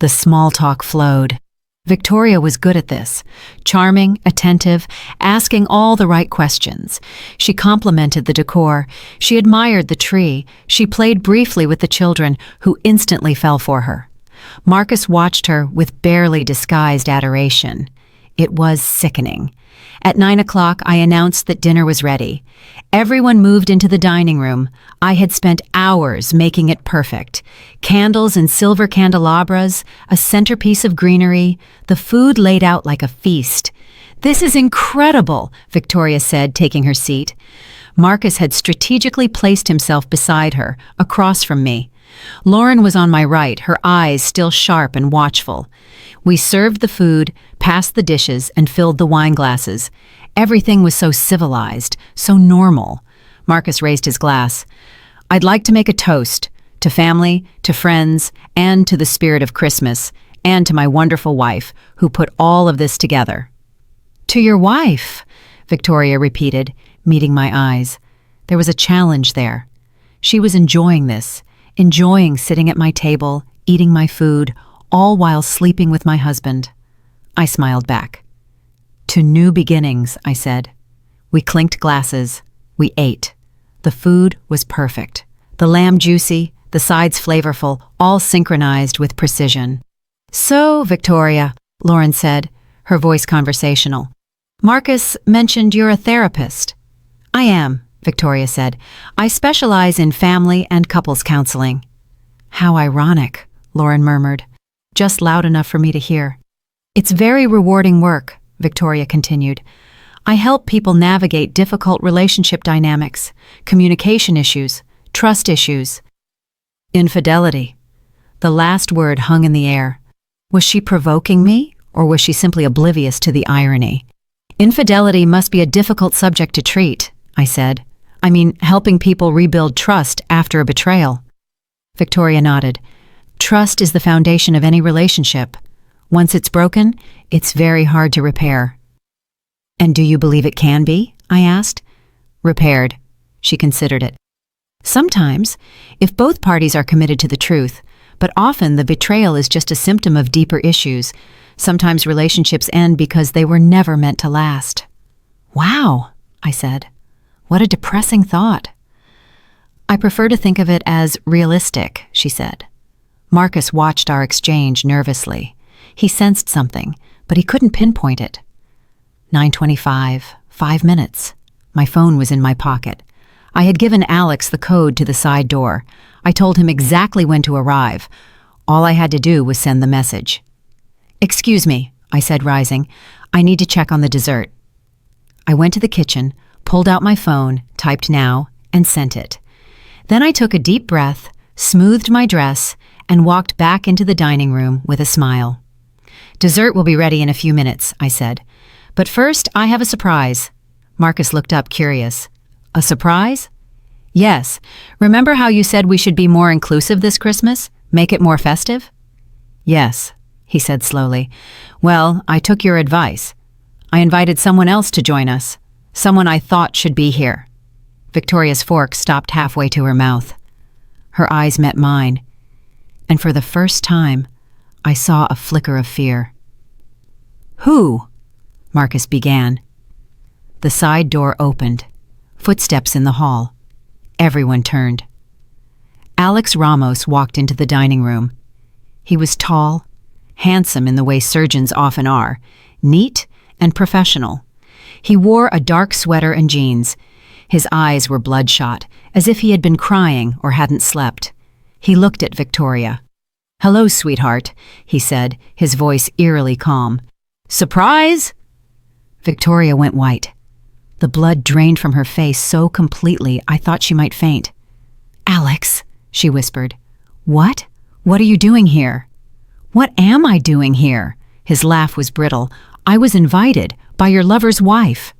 The small talk flowed. Victoria was good at this, charming, attentive, asking all the right questions. She complimented the decor. She admired the tree. She played briefly with the children, who instantly fell for her. Marcus watched her with barely disguised adoration. It was sickening. At 9 o'clock, I announced that dinner was ready. Everyone moved into the dining room. I had spent hours making it perfect. Candles and silver candelabras, a centerpiece of greenery, the food laid out like a feast. This is incredible, Victoria said, taking her seat. Marcus had strategically placed himself beside her, across from me. Lauren was on my right, her eyes still sharp and watchful. We served the food, passed the dishes, and filled the wine glasses. Everything was so civilized, so normal. Marcus raised his glass. I'd like to make a toast to family, to friends, and to the spirit of Christmas, and to my wonderful wife, who put all of this together. To your wife, Victoria repeated, meeting my eyes. There was a challenge there. She was enjoying this, enjoying sitting at my table, eating my food, all while sleeping with my husband. I smiled back. To new beginnings, I said. We clinked glasses. We ate. The food was perfect. The lamb juicy, the sides flavorful, all synchronized with precision. So, Victoria, Lauren said, her voice conversational. Marcus mentioned you're a therapist. I am, Victoria said. I specialize in family and couples counseling. How ironic, Lauren murmured, just loud enough for me to hear. It's very rewarding work, Victoria continued. I help people navigate difficult relationship dynamics, communication issues, trust issues. Infidelity. The last word hung in the air. Was she provoking me, or was she simply oblivious to the irony? Infidelity must be a difficult subject to treat, I said. I mean, helping people rebuild trust after a betrayal. Victoria nodded. Trust is the foundation of any relationship. Once it's broken, it's very hard to repair. And do you believe it can be? I asked. Repaired. She considered it. Sometimes, if both parties are committed to the truth, but often the betrayal is just a symptom of deeper issues. Sometimes relationships end because they were never meant to last. Wow, I said. What a depressing thought. I prefer to think of it as realistic, she said. Marcus watched our exchange nervously. He sensed something, but he couldn't pinpoint it. 9:25, 5 minutes. My phone was in my pocket. I had given Alex the code to the side door. I told him exactly when to arrive. All I had to do was send the message. Excuse me, I said, rising. I need to check on the dessert. I went to the kitchen, pulled out my phone, typed now, and sent it. Then I took a deep breath, smoothed my dress, and walked back into the dining room with a smile. Dessert will be ready in a few minutes, I said. But first, I have a surprise. Marcus looked up, curious. A surprise? Yes. Remember how you said we should be more inclusive this Christmas? Make it more festive? Yes, he said slowly. Well, I took your advice. I invited someone else to join us. Someone I thought should be here. Victoria's fork stopped halfway to her mouth. Her eyes met mine. And for the first time, I saw a flicker of fear. Who? Marcus began. The side door opened. Footsteps in the hall. Everyone turned. Alex Ramos walked into the dining room. He was tall, handsome in the way surgeons often are, neat and professional. He wore a dark sweater and jeans. His eyes were bloodshot, as if he had been crying or hadn't slept. He looked at Victoria. "Hello, sweetheart," he said, his voice eerily calm. "Surprise?" Victoria went white. The blood drained from her face so completely I thought she might faint. "Alex," she whispered. "What? What are you doing here?" "What am I doing here?" His laugh was brittle. "I was invited by your lover's wife."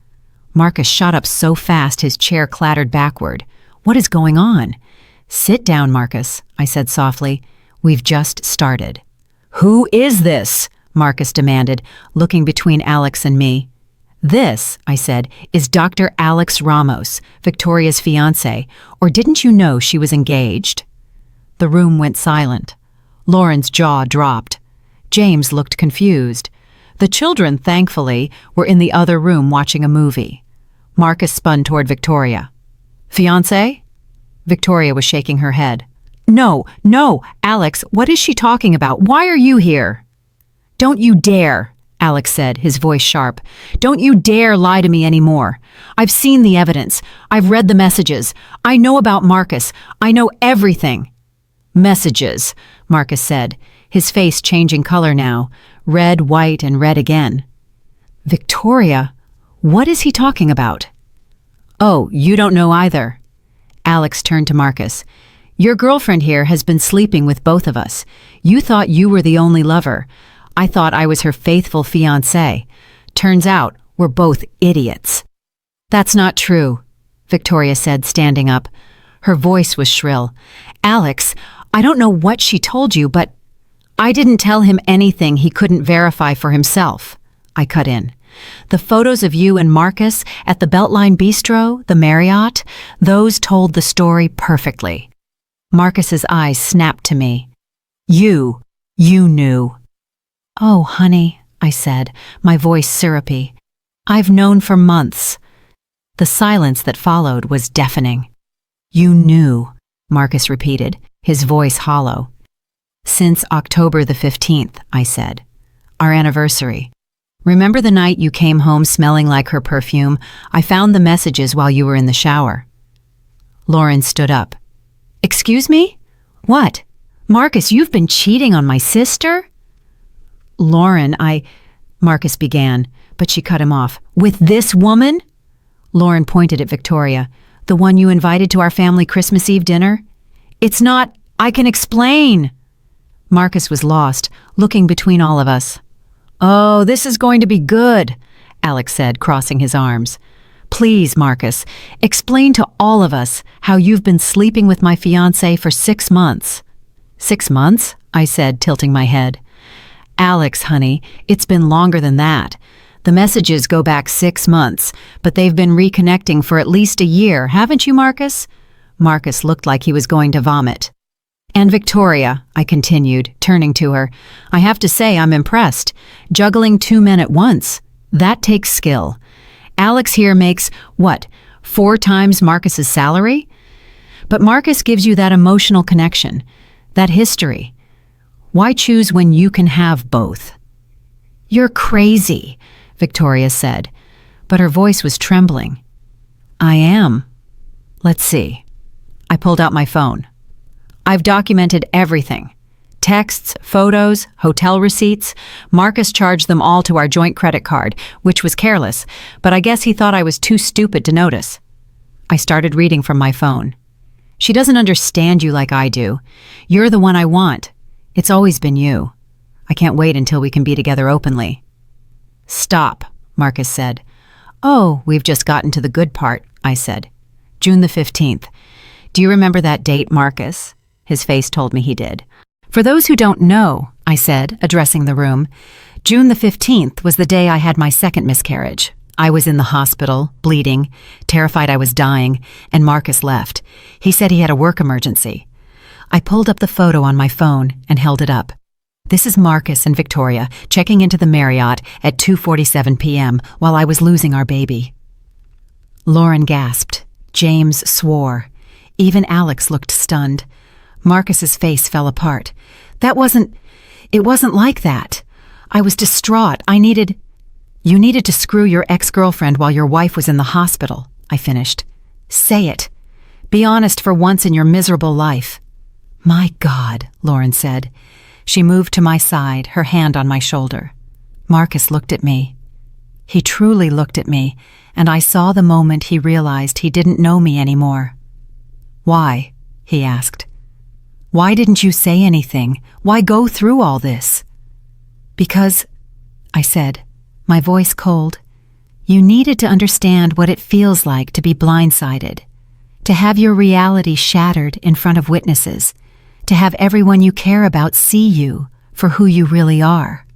Marcus shot up so fast his chair clattered backward. What is going on? Sit down, Marcus, I said softly. We've just started. Who is this? Marcus demanded, looking between Alex and me. This, I said, is Dr. Alex Ramos, Victoria's fiancé, or didn't you know she was engaged? The room went silent. Lauren's jaw dropped. James looked confused. The children, thankfully, were in the other room watching a movie. Marcus spun toward Victoria. Fiancé? Victoria was shaking her head. No, Alex, what is she talking about? Why are you here? Don't you dare, Alex said, his voice sharp. Don't you dare lie to me anymore. I've seen the evidence. I've read the messages. I know about Marcus. I know everything. Messages, Marcus said, his face changing color now, red, white, and red again. Victoria, what is he talking about? Oh, you don't know either. Alex turned to Marcus. Your girlfriend here has been sleeping with both of us. You thought you were the only lover. I thought I was her faithful fiancé. Turns out we're both idiots. That's not true, Victoria said, standing up. Her voice was shrill. Alex, I don't know what she told you, but I didn't tell him anything he couldn't verify for himself. I cut in. The photos of you and Marcus at the Beltline Bistro, the Marriott, those told the story perfectly. Marcus's eyes snapped to me. You knew. Oh, honey, I said, my voice syrupy. I've known for months. The silence that followed was deafening. You knew, Marcus repeated, his voice hollow. Since October the 15th, I said. Our anniversary. Remember the night you came home smelling like her perfume? I found the messages while you were in the shower. Lauren stood up. Excuse me? What? Marcus, you've been cheating on my sister? Lauren, Marcus began, but she cut him off. With this woman? Lauren pointed at Victoria. The one you invited to our family Christmas Eve dinner? It's not, I can explain. Marcus was lost, looking between all of us. Oh, this is going to be good, Alex said, crossing his arms. Please, Marcus, explain to all of us how you've been sleeping with my fiancé for 6 months. 6 months? I said, tilting my head. Alex, honey, it's been longer than that. The messages go back 6 months, but they've been reconnecting for at least a year, haven't you, Marcus? Marcus looked like he was going to vomit. And Victoria, I continued, turning to her, I have to say I'm impressed. Juggling 2 men at once, that takes skill. Alex here makes, 4 times Marcus's salary? But Marcus gives you that emotional connection, that history. Why choose when you can have both? You're crazy, Victoria said, but her voice was trembling. I am. Let's see. I pulled out my phone. I've documented everything. Texts, photos, hotel receipts. Marcus charged them all to our joint credit card, which was careless, but I guess he thought I was too stupid to notice. I started reading from my phone. She doesn't understand you like I do. You're the one I want. It's always been you. I can't wait until we can be together openly. Stop, Marcus said. Oh, we've just gotten to the good part, I said. June the 15th. Do you remember that date, Marcus? His face told me he did. For those who don't know, I said, addressing the room, June the 15th was the day I had my second miscarriage. I was in the hospital, bleeding, terrified I was dying, and Marcus left. He said he had a work emergency. I pulled up the photo on my phone and held it up. This is Marcus and Victoria checking into the Marriott at 2:47 p.m. while I was losing our baby. Lauren gasped. James swore. Even Alex looked stunned. Marcus's face fell apart. It wasn't like that. I was distraught. You needed to screw your ex-girlfriend while your wife was in the hospital, I finished. Say it. Be honest for once in your miserable life. My God, Lauren said. She moved to my side, her hand on my shoulder. Marcus looked at me. He truly looked at me, and I saw the moment he realized he didn't know me anymore. Why? He asked. Why didn't you say anything? Why go through all this? Because, I said, my voice cold, you needed to understand what it feels like to be blindsided. To have your reality shattered in front of witnesses. To have everyone you care about see you for who you really are.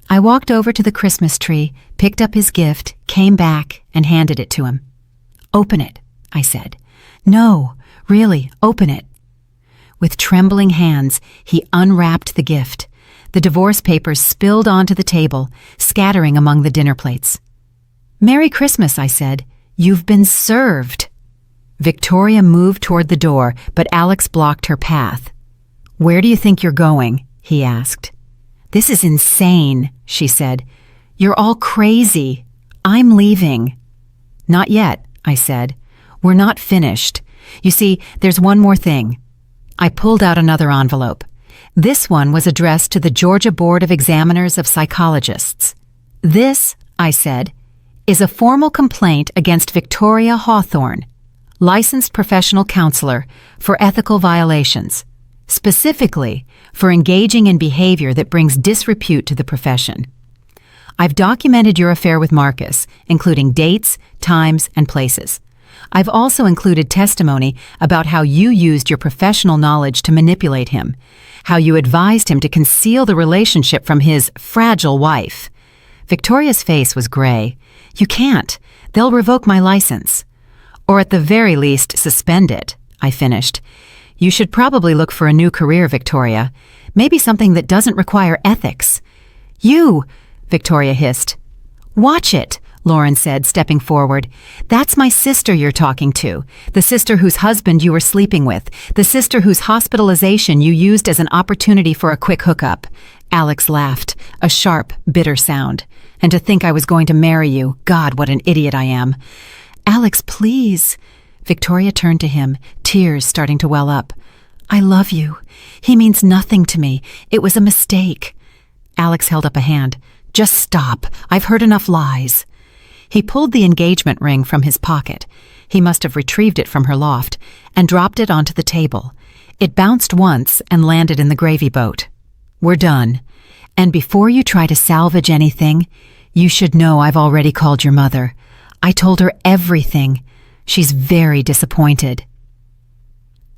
I walked over to the Christmas tree, picked up his gift, came back, and handed it to him. "Open it," I said. "No, really, open it." With trembling hands, he unwrapped the gift. The divorce papers spilled onto the table, scattering among the dinner plates. "Merry Christmas," I said. "You've been served." Victoria moved toward the door, but Alex blocked her path. "Where do you think you're going?" he asked. "This is insane," she said. "You're all crazy. I'm leaving." "Not yet," I said. "We're not finished. You see, there's one more thing." I pulled out another envelope. This one was addressed to the Georgia Board of Examiners of Psychologists. "This," I said, "is a formal complaint against Victoria Hawthorne, licensed professional counselor, for ethical violations, specifically for engaging in behavior that brings disrepute to the profession. I've documented your affair with Marcus, including dates, times, and places. I've also included testimony about how you used your professional knowledge to manipulate him, how you advised him to conceal the relationship from his fragile wife." Victoria's face was gray. "You can't. They'll revoke my license. Or at the very least, suspend it," I finished. "You should probably look for a new career, Victoria. Maybe something that doesn't require ethics." "You!" Victoria hissed. "Watch it," Lauren said, stepping forward. "That's my sister you're talking to, the sister whose husband you were sleeping with, the sister whose hospitalization you used as an opportunity for a quick hookup." Alex laughed, a sharp, bitter sound. "And to think I was going to marry you. God, what an idiot I am." "Alex, please." Victoria turned to him, tears starting to well up. "I love you. He means nothing to me. It was a mistake." Alex held up a hand. "Just stop. I've heard enough lies." He pulled the engagement ring from his pocket. He must have retrieved it from her loft, and dropped it onto the table. It bounced once and landed in the gravy boat. "We're done. And before you try to salvage anything, you should know I've already called your mother. I told her everything. She's very disappointed."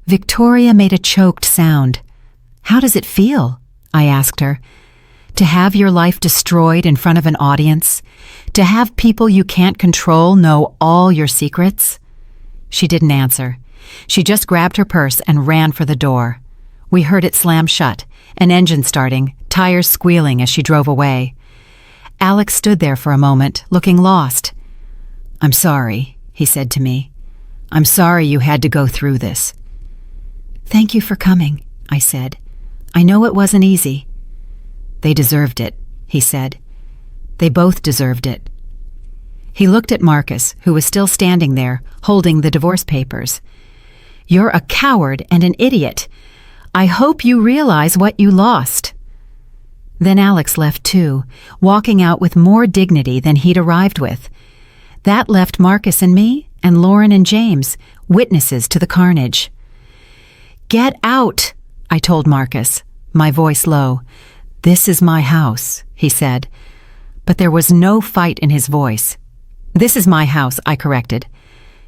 Victoria made a choked sound. "How does it feel?" I asked her. "To have your life destroyed in front of an audience? To have people you can't control know all your secrets?" She didn't answer. She just grabbed her purse and ran for the door. We heard it slam shut, an engine starting, tires squealing as she drove away. Alex stood there for a moment, looking lost. "I'm sorry," he said to me. "I'm sorry you had to go through this." "Thank you for coming," I said. "I know it wasn't easy." "They deserved it," he said. "They both deserved it." He looked at Marcus, who was still standing there, holding the divorce papers. "You're a coward and an idiot. I hope you realize what you lost." Then Alex left too, walking out with more dignity than he'd arrived with. That left Marcus and me, and Lauren and James, witnesses to the carnage. "Get out," I told Marcus, my voice low. "This is my house," he said. But there was no fight in his voice. "This is my house," I corrected.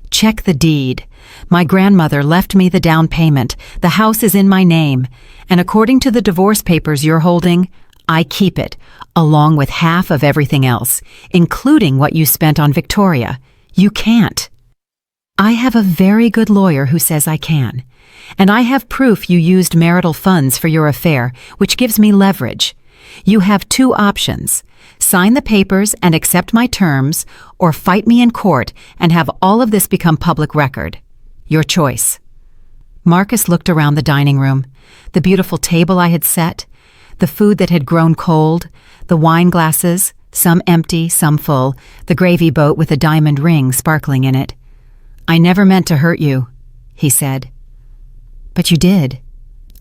"Check the deed. My grandmother left me the down payment. The house is in my name. And according to the divorce papers you're holding, I keep it, along with half of everything else, including what you spent on Victoria. You can't." "I have a very good lawyer who says I can. And I have proof you used marital funds for your affair, which gives me leverage. You have two options. Sign the papers and accept my terms, or fight me in court and have all of this become public record. Your choice." Marcus looked around the dining room, the beautiful table I had set, the food that had grown cold, the wine glasses, some empty, some full, the gravy boat with a diamond ring sparkling in it. "I never meant to hurt you," he said. "But you did,"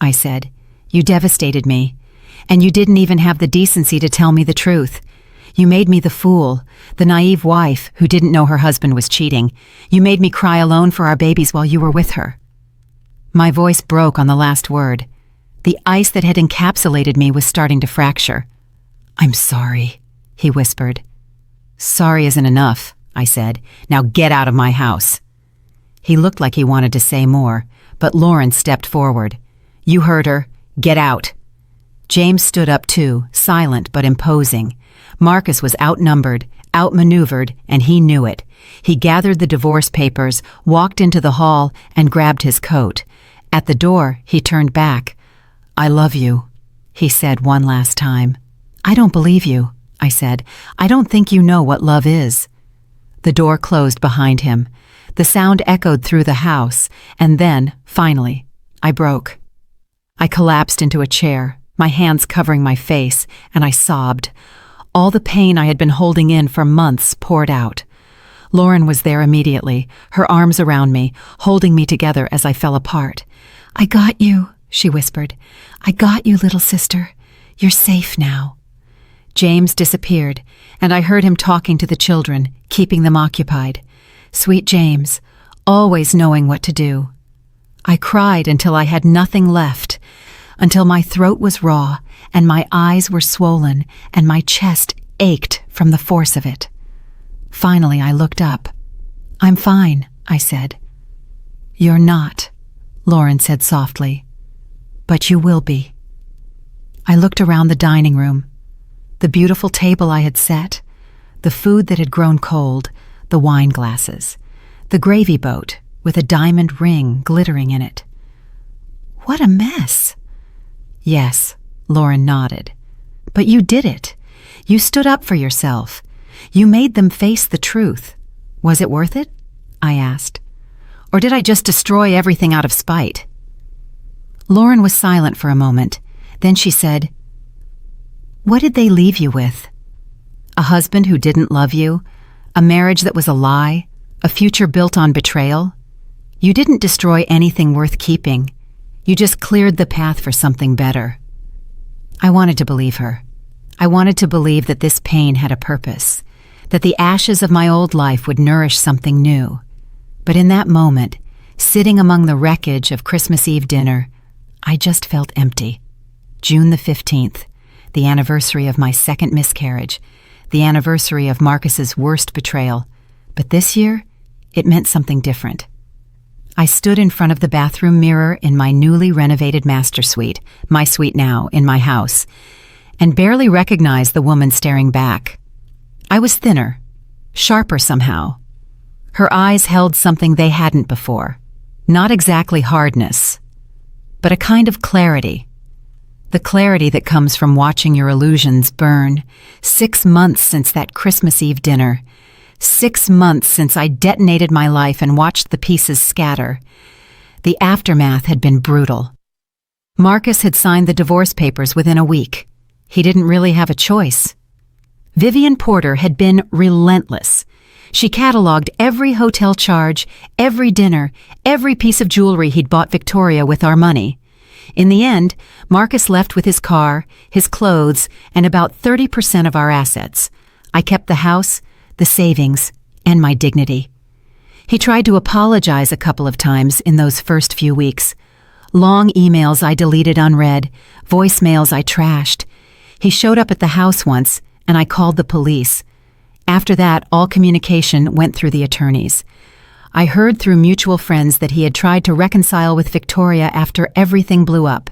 I said. "You devastated me. And you didn't even have the decency to tell me the truth. You made me the fool, the naive wife who didn't know her husband was cheating. You made me cry alone for our babies while you were with her." My voice broke on the last word. The ice that had encapsulated me was starting to fracture. "I'm sorry," he whispered. "Sorry isn't enough," I said. "Now get out of my house." He looked like he wanted to say more, but Lauren stepped forward. "You heard her. Get out." James stood up too, silent but imposing. Marcus was outnumbered, outmaneuvered, and he knew it. He gathered the divorce papers, walked into the hall, and grabbed his coat. At the door, he turned back. "I love you," he said one last time. "I don't believe you," I said. "I don't think you know what love is." The door closed behind him. The sound echoed through the house, and then, finally, I broke. I collapsed into a chair, my hands covering my face, and I sobbed. All the pain I had been holding in for months poured out. Lauren was there immediately, her arms around me, holding me together as I fell apart. "I got you," she whispered. "I got you, little sister. You're safe now." James disappeared, and I heard him talking to the children, keeping them occupied. Sweet James, always knowing what to do. I cried until I had nothing left, until my throat was raw, and my eyes were swollen, and my chest ached from the force of it. Finally, I looked up. "I'm fine," I said. "You're not," Lauren said softly. "But you will be." I looked around the dining room. The beautiful table I had set, the food that had grown cold, the wine glasses, the gravy boat with a diamond ring glittering in it. "What a mess." "Yes," Lauren nodded. "But you did it. You stood up for yourself. You made them face the truth. Was it worth it?" I asked. "Or did I just destroy everything out of spite?" Lauren was silent for a moment. Then she said, "What did they leave you with? A husband who didn't love you? A marriage that was a lie? A future built on betrayal? You didn't destroy anything worth keeping. You just cleared the path for something better." I wanted to believe her. I wanted to believe that this pain had a purpose, that the ashes of my old life would nourish something new. But in that moment, sitting among the wreckage of Christmas Eve dinner, I just felt empty. June the 15th, the anniversary of my second miscarriage, the anniversary of Marcus's worst betrayal. But this year, it meant something different. I stood in front of the bathroom mirror in my newly renovated master suite, my suite now, in my house, and barely recognized the woman staring back. I was thinner, sharper somehow. Her eyes held something they hadn't before. Not exactly hardness, but a kind of clarity. The clarity that comes from watching your illusions burn. 6 months since that Christmas Eve dinner. 6 months since I detonated my life and watched the pieces scatter. The aftermath had been brutal. Marcus had signed the divorce papers within a week. He didn't really have a choice. Vivian Porter had been relentless. She cataloged every hotel charge, every dinner, every piece of jewelry he'd bought Victoria with our money. In the end, Marcus left with his car, his clothes, and about 30% of our assets. I kept the house, the savings, and my dignity. He tried to apologize a couple of times in those first few weeks. Long emails I deleted unread, voicemails I trashed. He showed up at the house once, and I called the police. After that, all communication went through the attorneys. I heard through mutual friends that he had tried to reconcile with Victoria after everything blew up.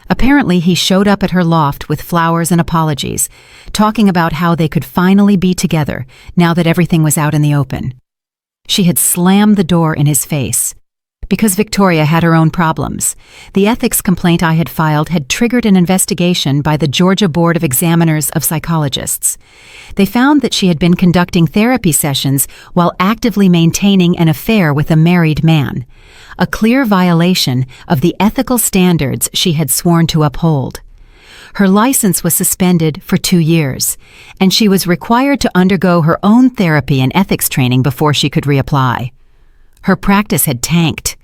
Apparently, he showed up at her loft with flowers and apologies, talking about how they could finally be together now that everything was out in the open. She had slammed the door in his face. Because Victoria had her own problems, the ethics complaint I had filed had triggered an investigation by the Georgia Board of Examiners of Psychologists. They found that she had been conducting therapy sessions while actively maintaining an affair with a married man, a clear violation of the ethical standards she had sworn to uphold. Her license was suspended for 2 years, and she was required to undergo her own therapy and ethics training before she could reapply. Her practice had tanked.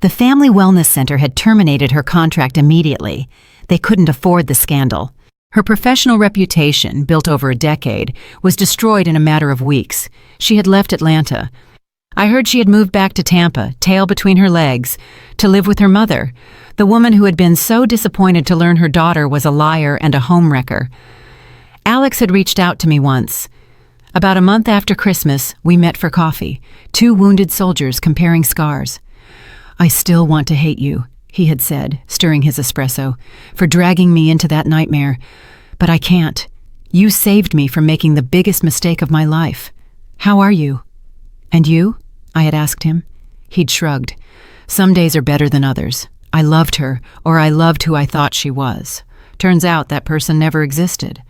The Family Wellness Center had terminated her contract immediately. They couldn't afford the scandal. Her professional reputation, built over a decade, was destroyed in a matter of weeks. She had left Atlanta. I heard she had moved back to Tampa, tail between her legs, to live with her mother, the woman who had been so disappointed to learn her daughter was a liar and a homewrecker. Alex had reached out to me once. About a month after Christmas, we met for coffee, two wounded soldiers comparing scars. "I still want to hate you," he had said, stirring his espresso, "for dragging me into that nightmare. But I can't. You saved me from making the biggest mistake of my life. How are you?" "And you?" I had asked him. He'd shrugged. "Some days are better than others. I loved her, or I loved who I thought she was. Turns out that person never existed."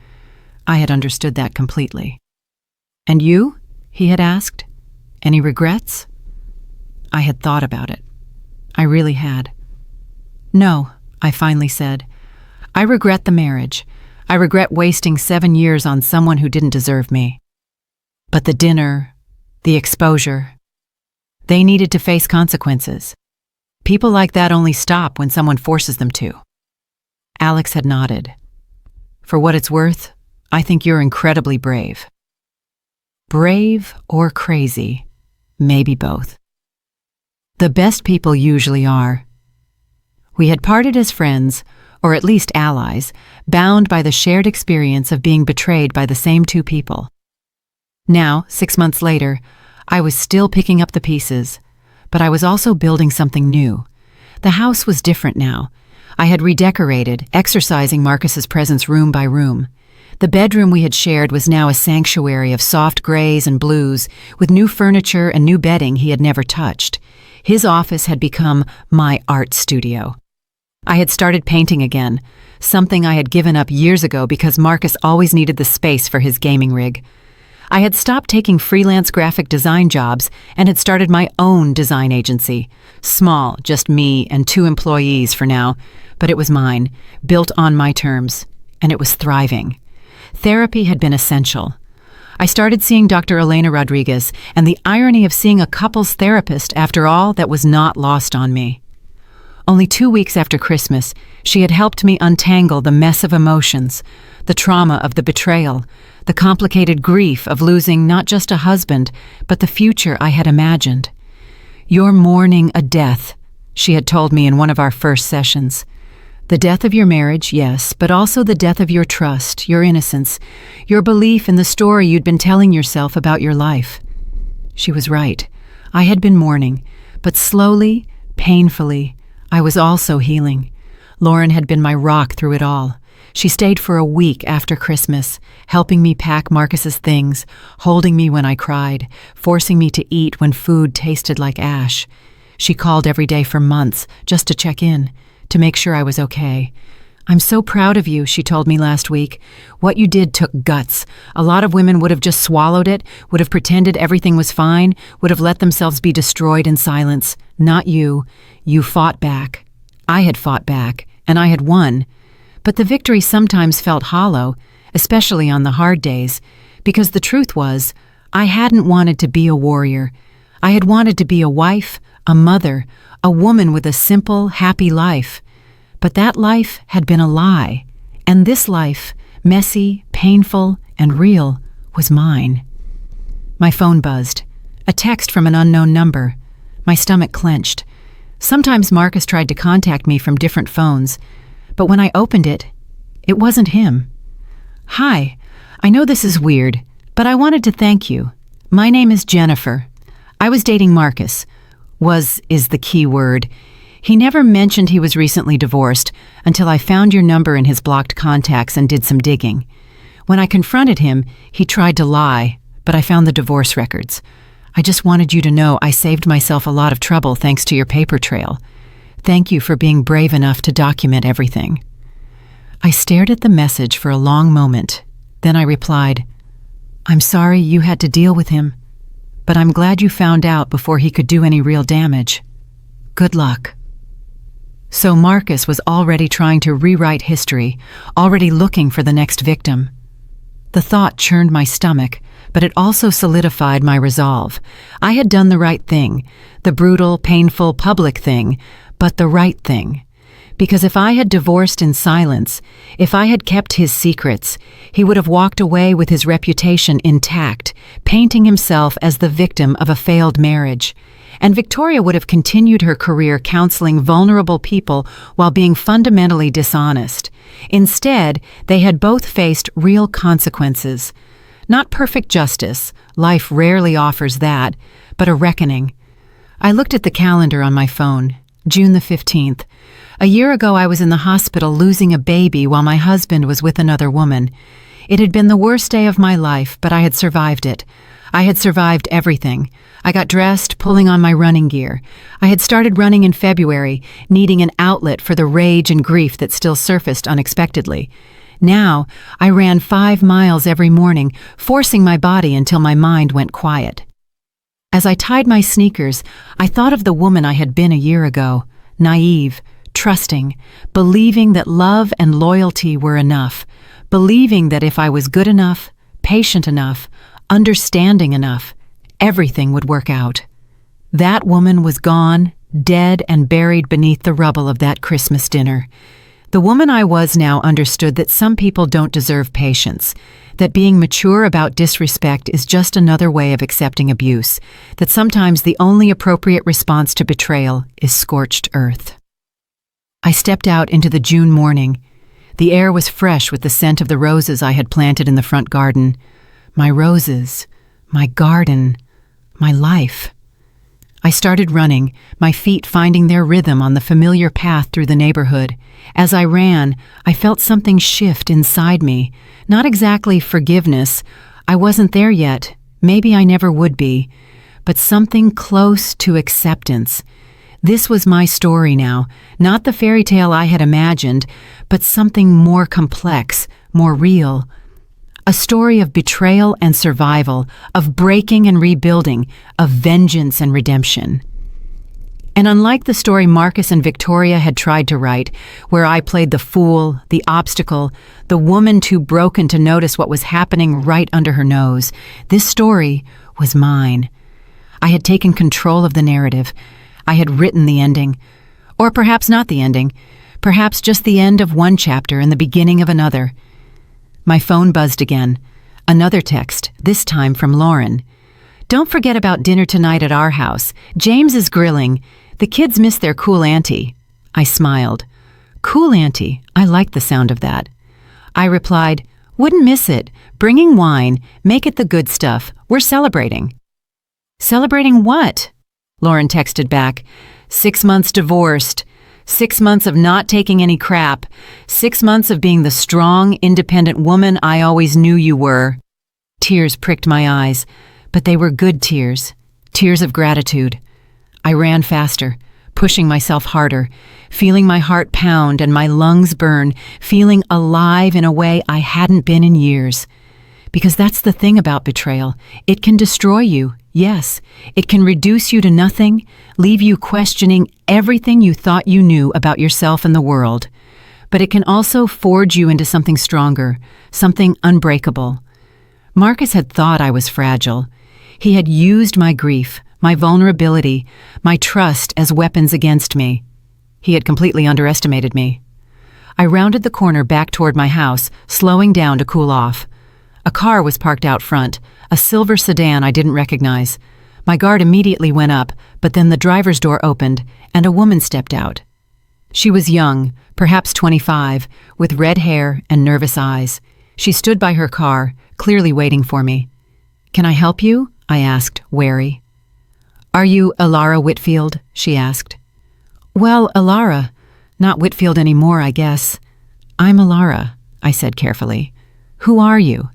I had understood that completely. "And you?" he had asked. "Any regrets?" I had thought about it. I really had. "No," I finally said. "I regret the marriage. I regret wasting 7 years on someone who didn't deserve me. But the dinner, the exposure, they needed to face consequences. People like that only stop when someone forces them to." Alex had nodded. "For what it's worth, I think you're incredibly brave." Brave or crazy, maybe both. The best people usually are. We had parted as friends, or at least allies, bound by the shared experience of being betrayed by the same two people. Now, 6 months later, I was still picking up the pieces, but I was also building something new. The house was different now. I had redecorated, exercising Marcus's presence room by room. The bedroom we had shared was now a sanctuary of soft grays and blues, with new furniture and new bedding he had never touched. His office had become my art studio. I had started painting again, something I had given up years ago because Marcus always needed the space for his gaming rig. I had stopped taking freelance graphic design jobs and had started my own design agency. Small, just me and 2 employees for now, but it was mine, built on my terms, and it was thriving. Therapy had been essential. I started seeing Dr. Elena Rodriguez, and the irony of seeing a couples therapist, after all, that was not lost on me. Only 2 weeks after Christmas, she had helped me untangle the mess of emotions, the trauma of the betrayal, the complicated grief of losing not just a husband, but the future I had imagined. "You're mourning a death," she had told me in one of our first sessions. "The death of your marriage, yes, but also the death of your trust, your innocence, your belief in the story you'd been telling yourself about your life." She was right. I had been mourning, but slowly, painfully, I was also healing. Lauren had been my rock through it all. She stayed for a week after Christmas, helping me pack Marcus's things, holding me when I cried, forcing me to eat when food tasted like ash. She called every day for months just to check in, to make sure I was okay. "I'm so proud of you," she told me last week. "What you did took guts. A lot of women would have just swallowed it, would have pretended everything was fine, would have let themselves be destroyed in silence. Not you. You fought back. I had fought back, and I had won. But the victory sometimes felt hollow, especially on the hard days, because the truth was, I hadn't wanted to be a warrior. I had wanted to be a wife, a mother, a woman with a simple, happy life. But that life had been a lie, and this life, messy, painful, and real, was mine." My phone buzzed. A text from an unknown number. My stomach clenched. Sometimes Marcus tried to contact me from different phones, but when I opened it, it wasn't him. "Hi, I know this is weird, but I wanted to thank you. My name is Jennifer. I was dating Marcus. Is the key word. He never mentioned he was recently divorced until I found your number in his blocked contacts and did some digging. When I confronted him, he tried to lie, but I found the divorce records. I just wanted you to know I saved myself a lot of trouble thanks to your paper trail. Thank you for being brave enough to document everything." I stared at the message for a long moment. Then I replied, "I'm sorry you had to deal with him, but I'm glad you found out before he could do any real damage. Good luck." So Marcus was already trying to rewrite history, already looking for the next victim. The thought churned my stomach, but it also solidified my resolve. I had done the right thing, the brutal, painful, public thing, but the right thing. Because if I had divorced in silence, if I had kept his secrets, he would have walked away with his reputation intact, painting himself as the victim of a failed marriage. And Victoria would have continued her career counseling vulnerable people while being fundamentally dishonest. Instead, they had both faced real consequences. Not perfect justice, life rarely offers that, but a reckoning. I looked at the calendar on my phone, June the 15th. A year ago I was in the hospital losing a baby while my husband was with another woman. It had been the worst day of my life, but I had survived it. I had survived everything. I got dressed, pulling on my running gear. I had started running in February, needing an outlet for the rage and grief that still surfaced unexpectedly. Now, I ran 5 miles every morning, forcing my body until my mind went quiet. As I tied my sneakers, I thought of the woman I had been a year ago, naive, trusting, believing that love and loyalty were enough, believing that if I was good enough, patient enough, understanding enough, everything would work out. That woman was gone, dead and buried beneath the rubble of that Christmas dinner. The woman I was now understood that some people don't deserve patience, that being mature about disrespect is just another way of accepting abuse, that sometimes the only appropriate response to betrayal is scorched earth. I stepped out into the June morning. The air was fresh with the scent of the roses I had planted in the front garden. My roses, my garden, my life. I started running, my feet finding their rhythm on the familiar path through the neighborhood. As I ran, I felt something shift inside me. Not exactly forgiveness. I wasn't there yet. Maybe I never would be. But something close to acceptance. This was my story now, not the fairy tale I had imagined, but something more complex, more real. A story of betrayal and survival, of breaking and rebuilding, of vengeance and redemption. And unlike the story Marcus and Victoria had tried to write, where I played the fool, the obstacle, the woman too broken to notice what was happening right under her nose, this story was mine. I had taken control of the narrative. I had written the ending. Or perhaps not the ending. Perhaps just the end of one chapter and the beginning of another. My phone buzzed again. Another text, this time from Lauren. "Don't forget about dinner tonight at our house. James is grilling. The kids miss their cool auntie." I smiled. Cool auntie, I liked the sound of that. I replied, "Wouldn't miss it. Bringing wine. Make it the good stuff. We're celebrating." "Celebrating what?" Lauren texted back. 6 months divorced. 6 months of not taking any crap. 6 months of being the strong, independent woman I always knew you were. Tears pricked my eyes, but they were good tears. Tears of gratitude. I ran faster, pushing myself harder, feeling my heart pound and my lungs burn, feeling alive in a way I hadn't been in years. Because that's the thing about betrayal. It can destroy you. Yes, it can reduce you to nothing, leave you questioning everything you thought you knew about yourself and the world. But it can also forge you into something stronger, something unbreakable. Marcus had thought I was fragile. He had used my grief, my vulnerability, my trust as weapons against me. He had completely underestimated me. I rounded the corner back toward my house, slowing down to cool off. A car was parked out front, a silver sedan I didn't recognize. My guard immediately went up, but then the driver's door opened, and a woman stepped out. She was young, perhaps 25, with red hair and nervous eyes. She stood by her car, clearly waiting for me. "Can I help you?" I asked, wary. "Are you Alara Whitfield?" she asked. "Well, Alara. Not Whitfield anymore, I guess." "I'm Alara," I said carefully. "Who are you?"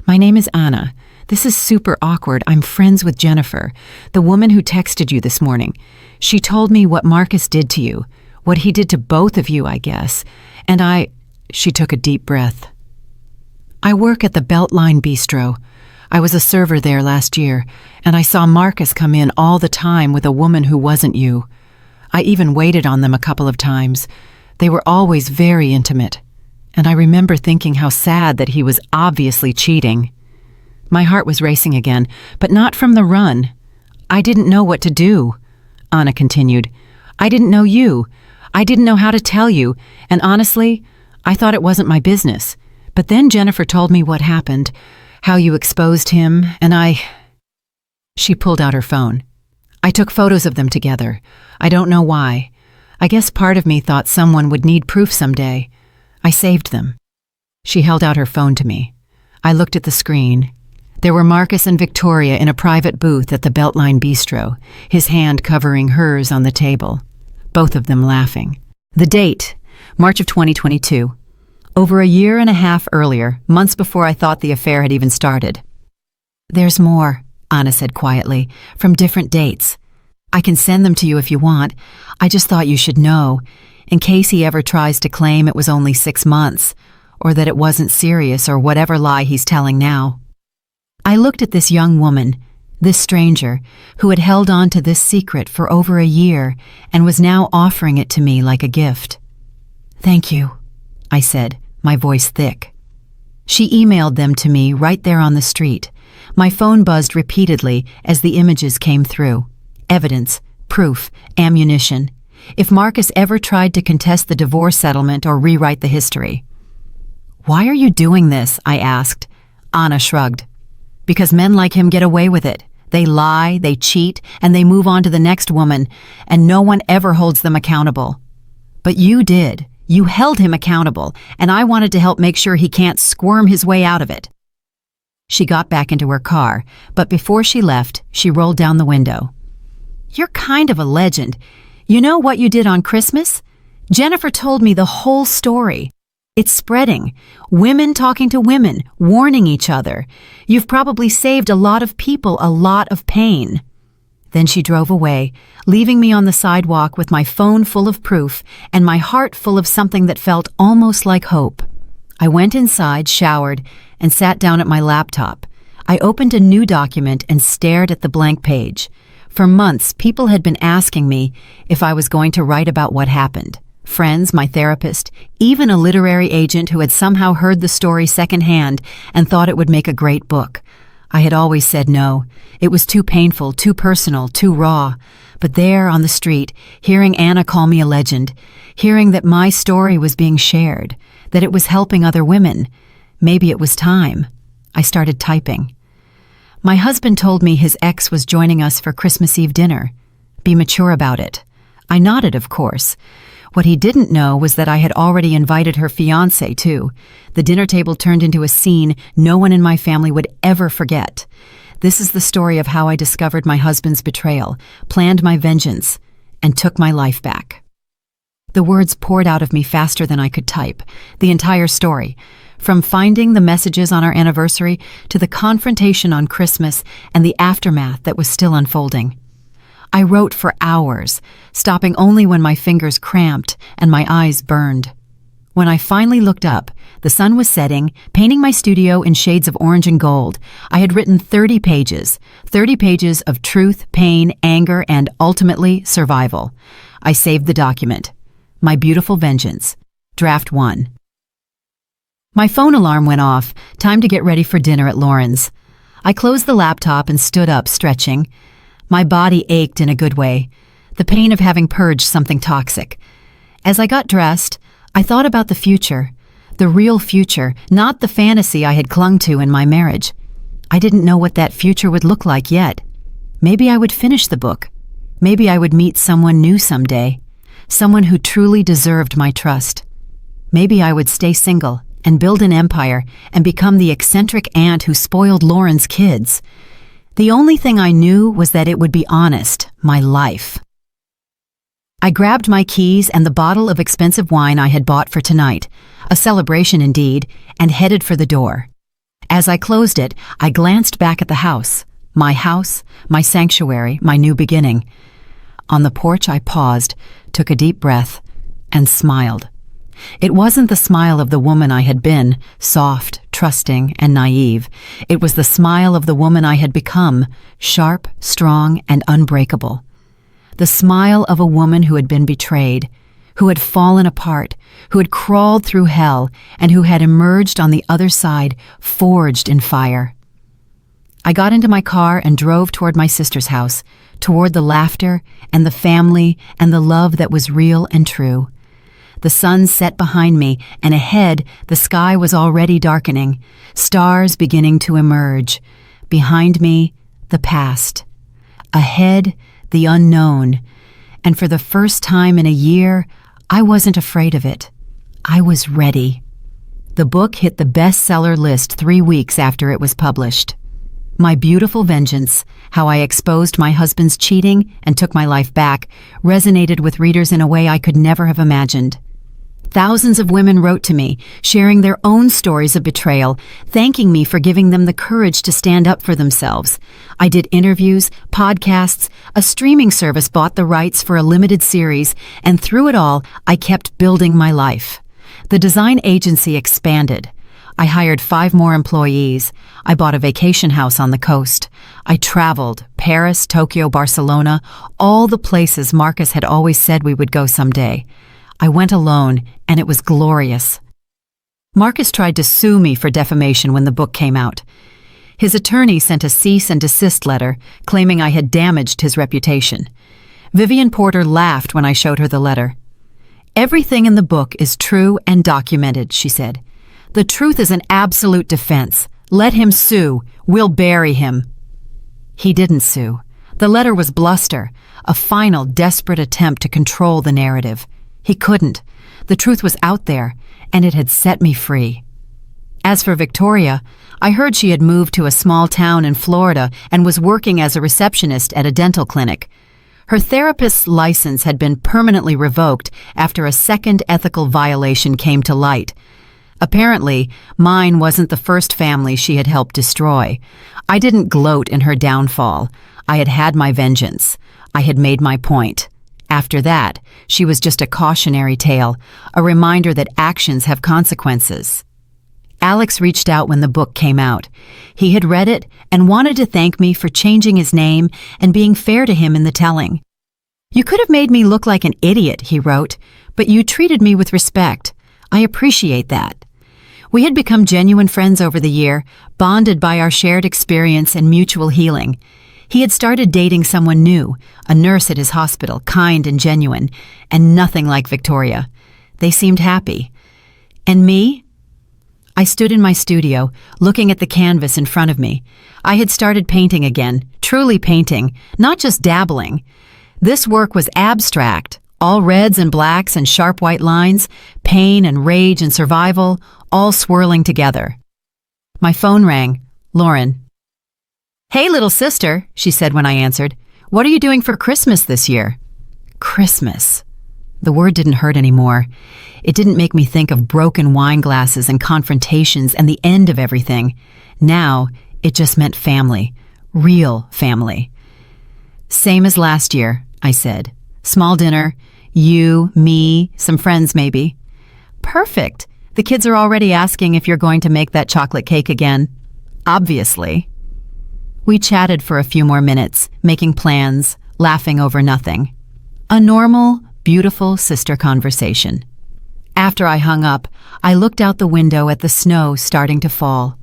"My name is Anna. This is super awkward. I'm friends with Jennifer, the woman who texted you this morning. She told me what Marcus did to you, what he did to both of you, I guess. And She took a deep breath. "I work at the Beltline Bistro. I was a server there last year, and I saw Marcus come in all the time with a woman who wasn't you. I even waited on them a couple of times. They were always very intimate. And I remember thinking how sad that he was obviously cheating." My heart was racing again, but not from the run. "I didn't know what to do," Anna continued. "I didn't know you. I didn't know how to tell you, and honestly, I thought it wasn't my business. But then Jennifer told me what happened, how you exposed him, and She pulled out her phone. "I took photos of them together. I don't know why. I guess part of me thought someone would need proof someday. I saved them." She held out her phone to me. I looked at the screen. There were Marcus and Victoria in a private booth at the Beltline Bistro, his hand covering hers on the table, both of them laughing. The date, March of 2022. Over a year and a half earlier, months before I thought the affair had even started. "There's more," Anna said quietly, "from different dates. I can send them to you if you want. I just thought you should know, in case he ever tries to claim it was only 6 months, or that it wasn't serious, or whatever lie he's telling now." I looked at this young woman, this stranger, who had held on to this secret for over a year and was now offering it to me like a gift. "Thank you," I said, my voice thick. She emailed them to me right there on the street. My phone buzzed repeatedly as the images came through. Evidence, proof, ammunition. If Marcus ever tried to contest the divorce settlement or rewrite the history. "Why are you doing this?" I asked. Anna shrugged. "Because men like him get away with it. They lie, they cheat, and they move on to the next woman, and no one ever holds them accountable. But you did. You held him accountable, and I wanted to help make sure he can't squirm his way out of it." She got back into her car, but before she left, she rolled down the window. "You're kind of a legend. You know what you did on Christmas? Jennifer told me the whole story. It's spreading. Women talking to women, warning each other. You've probably saved a lot of people a lot of pain." Then she drove away, leaving me on the sidewalk with my phone full of proof and my heart full of something that felt almost like hope. I went inside, showered, and sat down at my laptop. I opened a new document and stared at the blank page. For months, people had been asking me if I was going to write about what happened. Friends, my therapist, even a literary agent who had somehow heard the story secondhand and thought it would make a great book. I had always said no. It was too painful, too personal, too raw. But there on the street, hearing Anna call me a legend, hearing that my story was being shared, that it was helping other women, maybe it was time. I started typing. My husband told me his ex was joining us for Christmas Eve dinner. Be mature about it. I nodded, of course. What he didn't know was that I had already invited her fiancé, too. The dinner table turned into a scene no one in my family would ever forget. This is the story of how I discovered my husband's betrayal, planned my vengeance, and took my life back. The words poured out of me faster than I could type. The entire story, from finding the messages on our anniversary to the confrontation on Christmas and the aftermath that was still unfolding. I wrote for hours, stopping only when my fingers cramped and my eyes burned. When I finally looked up, the sun was setting, painting my studio in shades of orange and gold. I had written 30 pages of truth, pain, anger, and ultimately survival. I saved the document. My Beautiful Vengeance. Draft 1. My phone alarm went off. Time to get ready for dinner at Lauren's. I closed the laptop and stood up, stretching. My body ached in a good way, the pain of having purged something toxic. As I got dressed, I thought about the future, the real future, not the fantasy I had clung to in my marriage. I didn't know what that future would look like yet. Maybe I would finish the book. Maybe I would meet someone new someday, someone who truly deserved my trust. Maybe I would stay single and build an empire and become the eccentric aunt who spoiled Lauren's kids. The only thing I knew was that it would be honest, my life. I grabbed my keys and the bottle of expensive wine I had bought for tonight, a celebration indeed, and headed for the door. As I closed it, I glanced back at the house, my sanctuary, my new beginning. On the porch, I paused, took a deep breath, and smiled. It wasn't the smile of the woman I had been, soft, trusting, and naive. It was the smile of the woman I had become, sharp, strong, and unbreakable. The smile of a woman who had been betrayed, who had fallen apart, who had crawled through hell, and who had emerged on the other side, forged in fire. I got into my car and drove toward my sister's house, toward the laughter and the family and the love that was real and true. The sun set behind me, and ahead the sky was already darkening, stars beginning to emerge. Behind me, the past. Ahead, the unknown. And for the first time in a year, I wasn't afraid of it. I was ready. The book hit the bestseller list 3 weeks after it was published. My beautiful vengeance, how I exposed my husband's cheating and took my life back, resonated with readers in a way I could never have imagined. Thousands of women wrote to me, sharing their own stories of betrayal, thanking me for giving them the courage to stand up for themselves. I did interviews, podcasts, a streaming service bought the rights for a limited series, and through it all, I kept building my life. The design agency expanded. I hired 5 more employees. I bought a vacation house on the coast. I traveled, Paris, Tokyo, Barcelona, all the places Marcus had always said we would go someday. I went alone, and it was glorious. Marcus tried to sue me for defamation when the book came out. His attorney sent a cease and desist letter, claiming I had damaged his reputation. Vivian Porter laughed when I showed her the letter. "Everything in the book is true and documented," she said. "The truth is an absolute defense. Let him sue. We'll bury him." He didn't sue. The letter was bluster, a final, desperate attempt to control the narrative. He couldn't. The truth was out there, and it had set me free. As for Victoria, I heard she had moved to a small town in Florida and was working as a receptionist at a dental clinic. Her therapist's license had been permanently revoked after a second ethical violation came to light. Apparently, mine wasn't the first family she had helped destroy. I didn't gloat in her downfall. I had had my vengeance. I had made my point. After that, she was just a cautionary tale, a reminder that actions have consequences. Alex reached out when the book came out. He had read it and wanted to thank me for changing his name and being fair to him in the telling. "You could have made me look like an idiot," he wrote, "but you treated me with respect. I appreciate that." We had become genuine friends over the year, bonded by our shared experience and mutual healing. He had started dating someone new, a nurse at his hospital, kind and genuine, and nothing like Victoria. They seemed happy. And me? I stood in my studio, looking at the canvas in front of me. I had started painting again, truly painting, not just dabbling. This work was abstract, all reds and blacks and sharp white lines, pain and rage and survival, all swirling together. My phone rang. Lauren. "Hey, little sister," she said when I answered. "What are you doing for Christmas this year?" Christmas. The word didn't hurt anymore. It didn't make me think of broken wine glasses and confrontations and the end of everything. Now, it just meant family. Real family. "Same as last year," I said. "Small dinner. You, me, some friends maybe." "Perfect. The kids are already asking if you're going to make that chocolate cake again." "Obviously." We chatted for a few more minutes, making plans, laughing over nothing. A normal, beautiful sister conversation. After I hung up, I looked out the window at the snow starting to fall.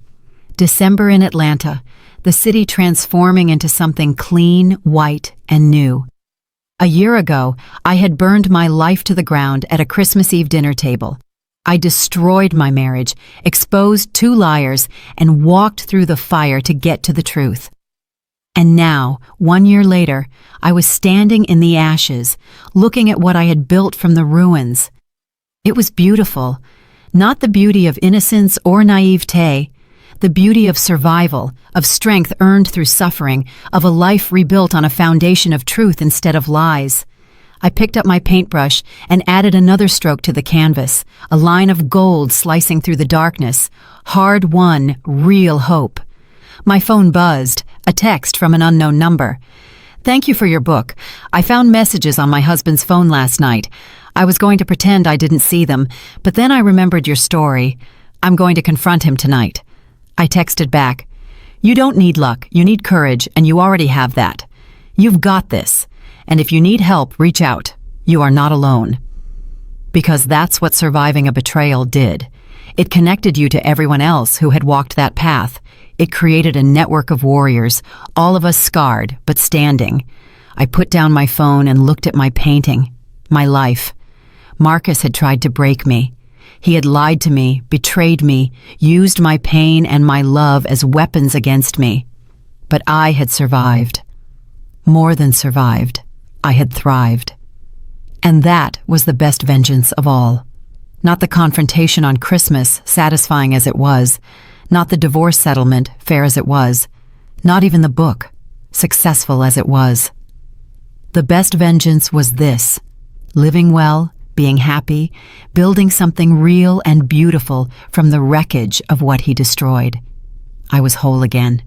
December in Atlanta, the city transforming into something clean, white, and new. A year ago, I had burned my life to the ground at a Christmas Eve dinner table. I destroyed my marriage, exposed 2 liars, and walked through the fire to get to the truth. And now, 1 year later, I was standing in the ashes, looking at what I had built from the ruins. It was beautiful, not the beauty of innocence or naivete, the beauty of survival, of strength earned through suffering, of a life rebuilt on a foundation of truth instead of lies. I picked up my paintbrush and added another stroke to the canvas, a line of gold slicing through the darkness, hard-won, real hope. My phone buzzed, a text from an unknown number. "Thank you for your book. I found messages on my husband's phone last night. I was going to pretend I didn't see them, but then I remembered your story. I'm going to confront him tonight." I texted back, "You don't need luck, you need courage, and you already have that. You've got this. And if you need help, reach out. You are not alone." Because that's what surviving a betrayal did. It connected you to everyone else who had walked that path. It created a network of warriors, all of us scarred, but standing. I put down my phone and looked at my painting, my life. Marcus had tried to break me. He had lied to me, betrayed me, used my pain and my love as weapons against me. But I had survived. More than survived. I had thrived. And that was the best vengeance of all. Not the confrontation on Christmas, satisfying as it was, not the divorce settlement, fair as it was. Not even the book, successful as it was. The best vengeance was this: living well, being happy, building something real and beautiful from the wreckage of what he destroyed. I was whole again,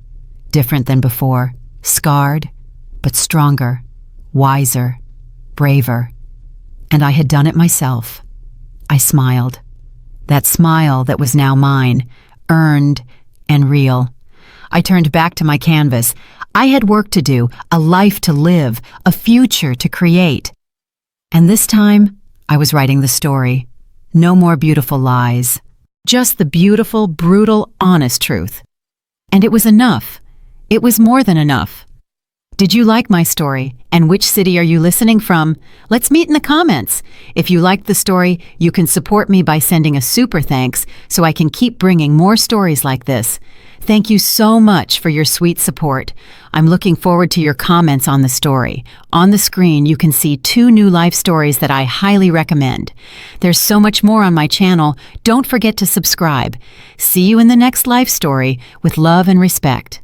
different than before, scarred, but stronger, wiser, braver. And I had done it myself. I smiled. That smile that was now mine, earned and real. I turned back to my canvas. I had work to do, a life to live, a future to create. And this time, I was writing the story. No more beautiful lies. Just the beautiful, brutal, honest truth. And it was enough. It was more than enough. Did you like my story? And which city are you listening from? Let's meet in the comments. If you liked the story, you can support me by sending a super thanks so I can keep bringing more stories like this. Thank you so much for your sweet support. I'm looking forward to your comments on the story. On the screen, you can see 2 new life stories that I highly recommend. There's so much more on my channel. Don't forget to subscribe. See you in the next life story with love and respect.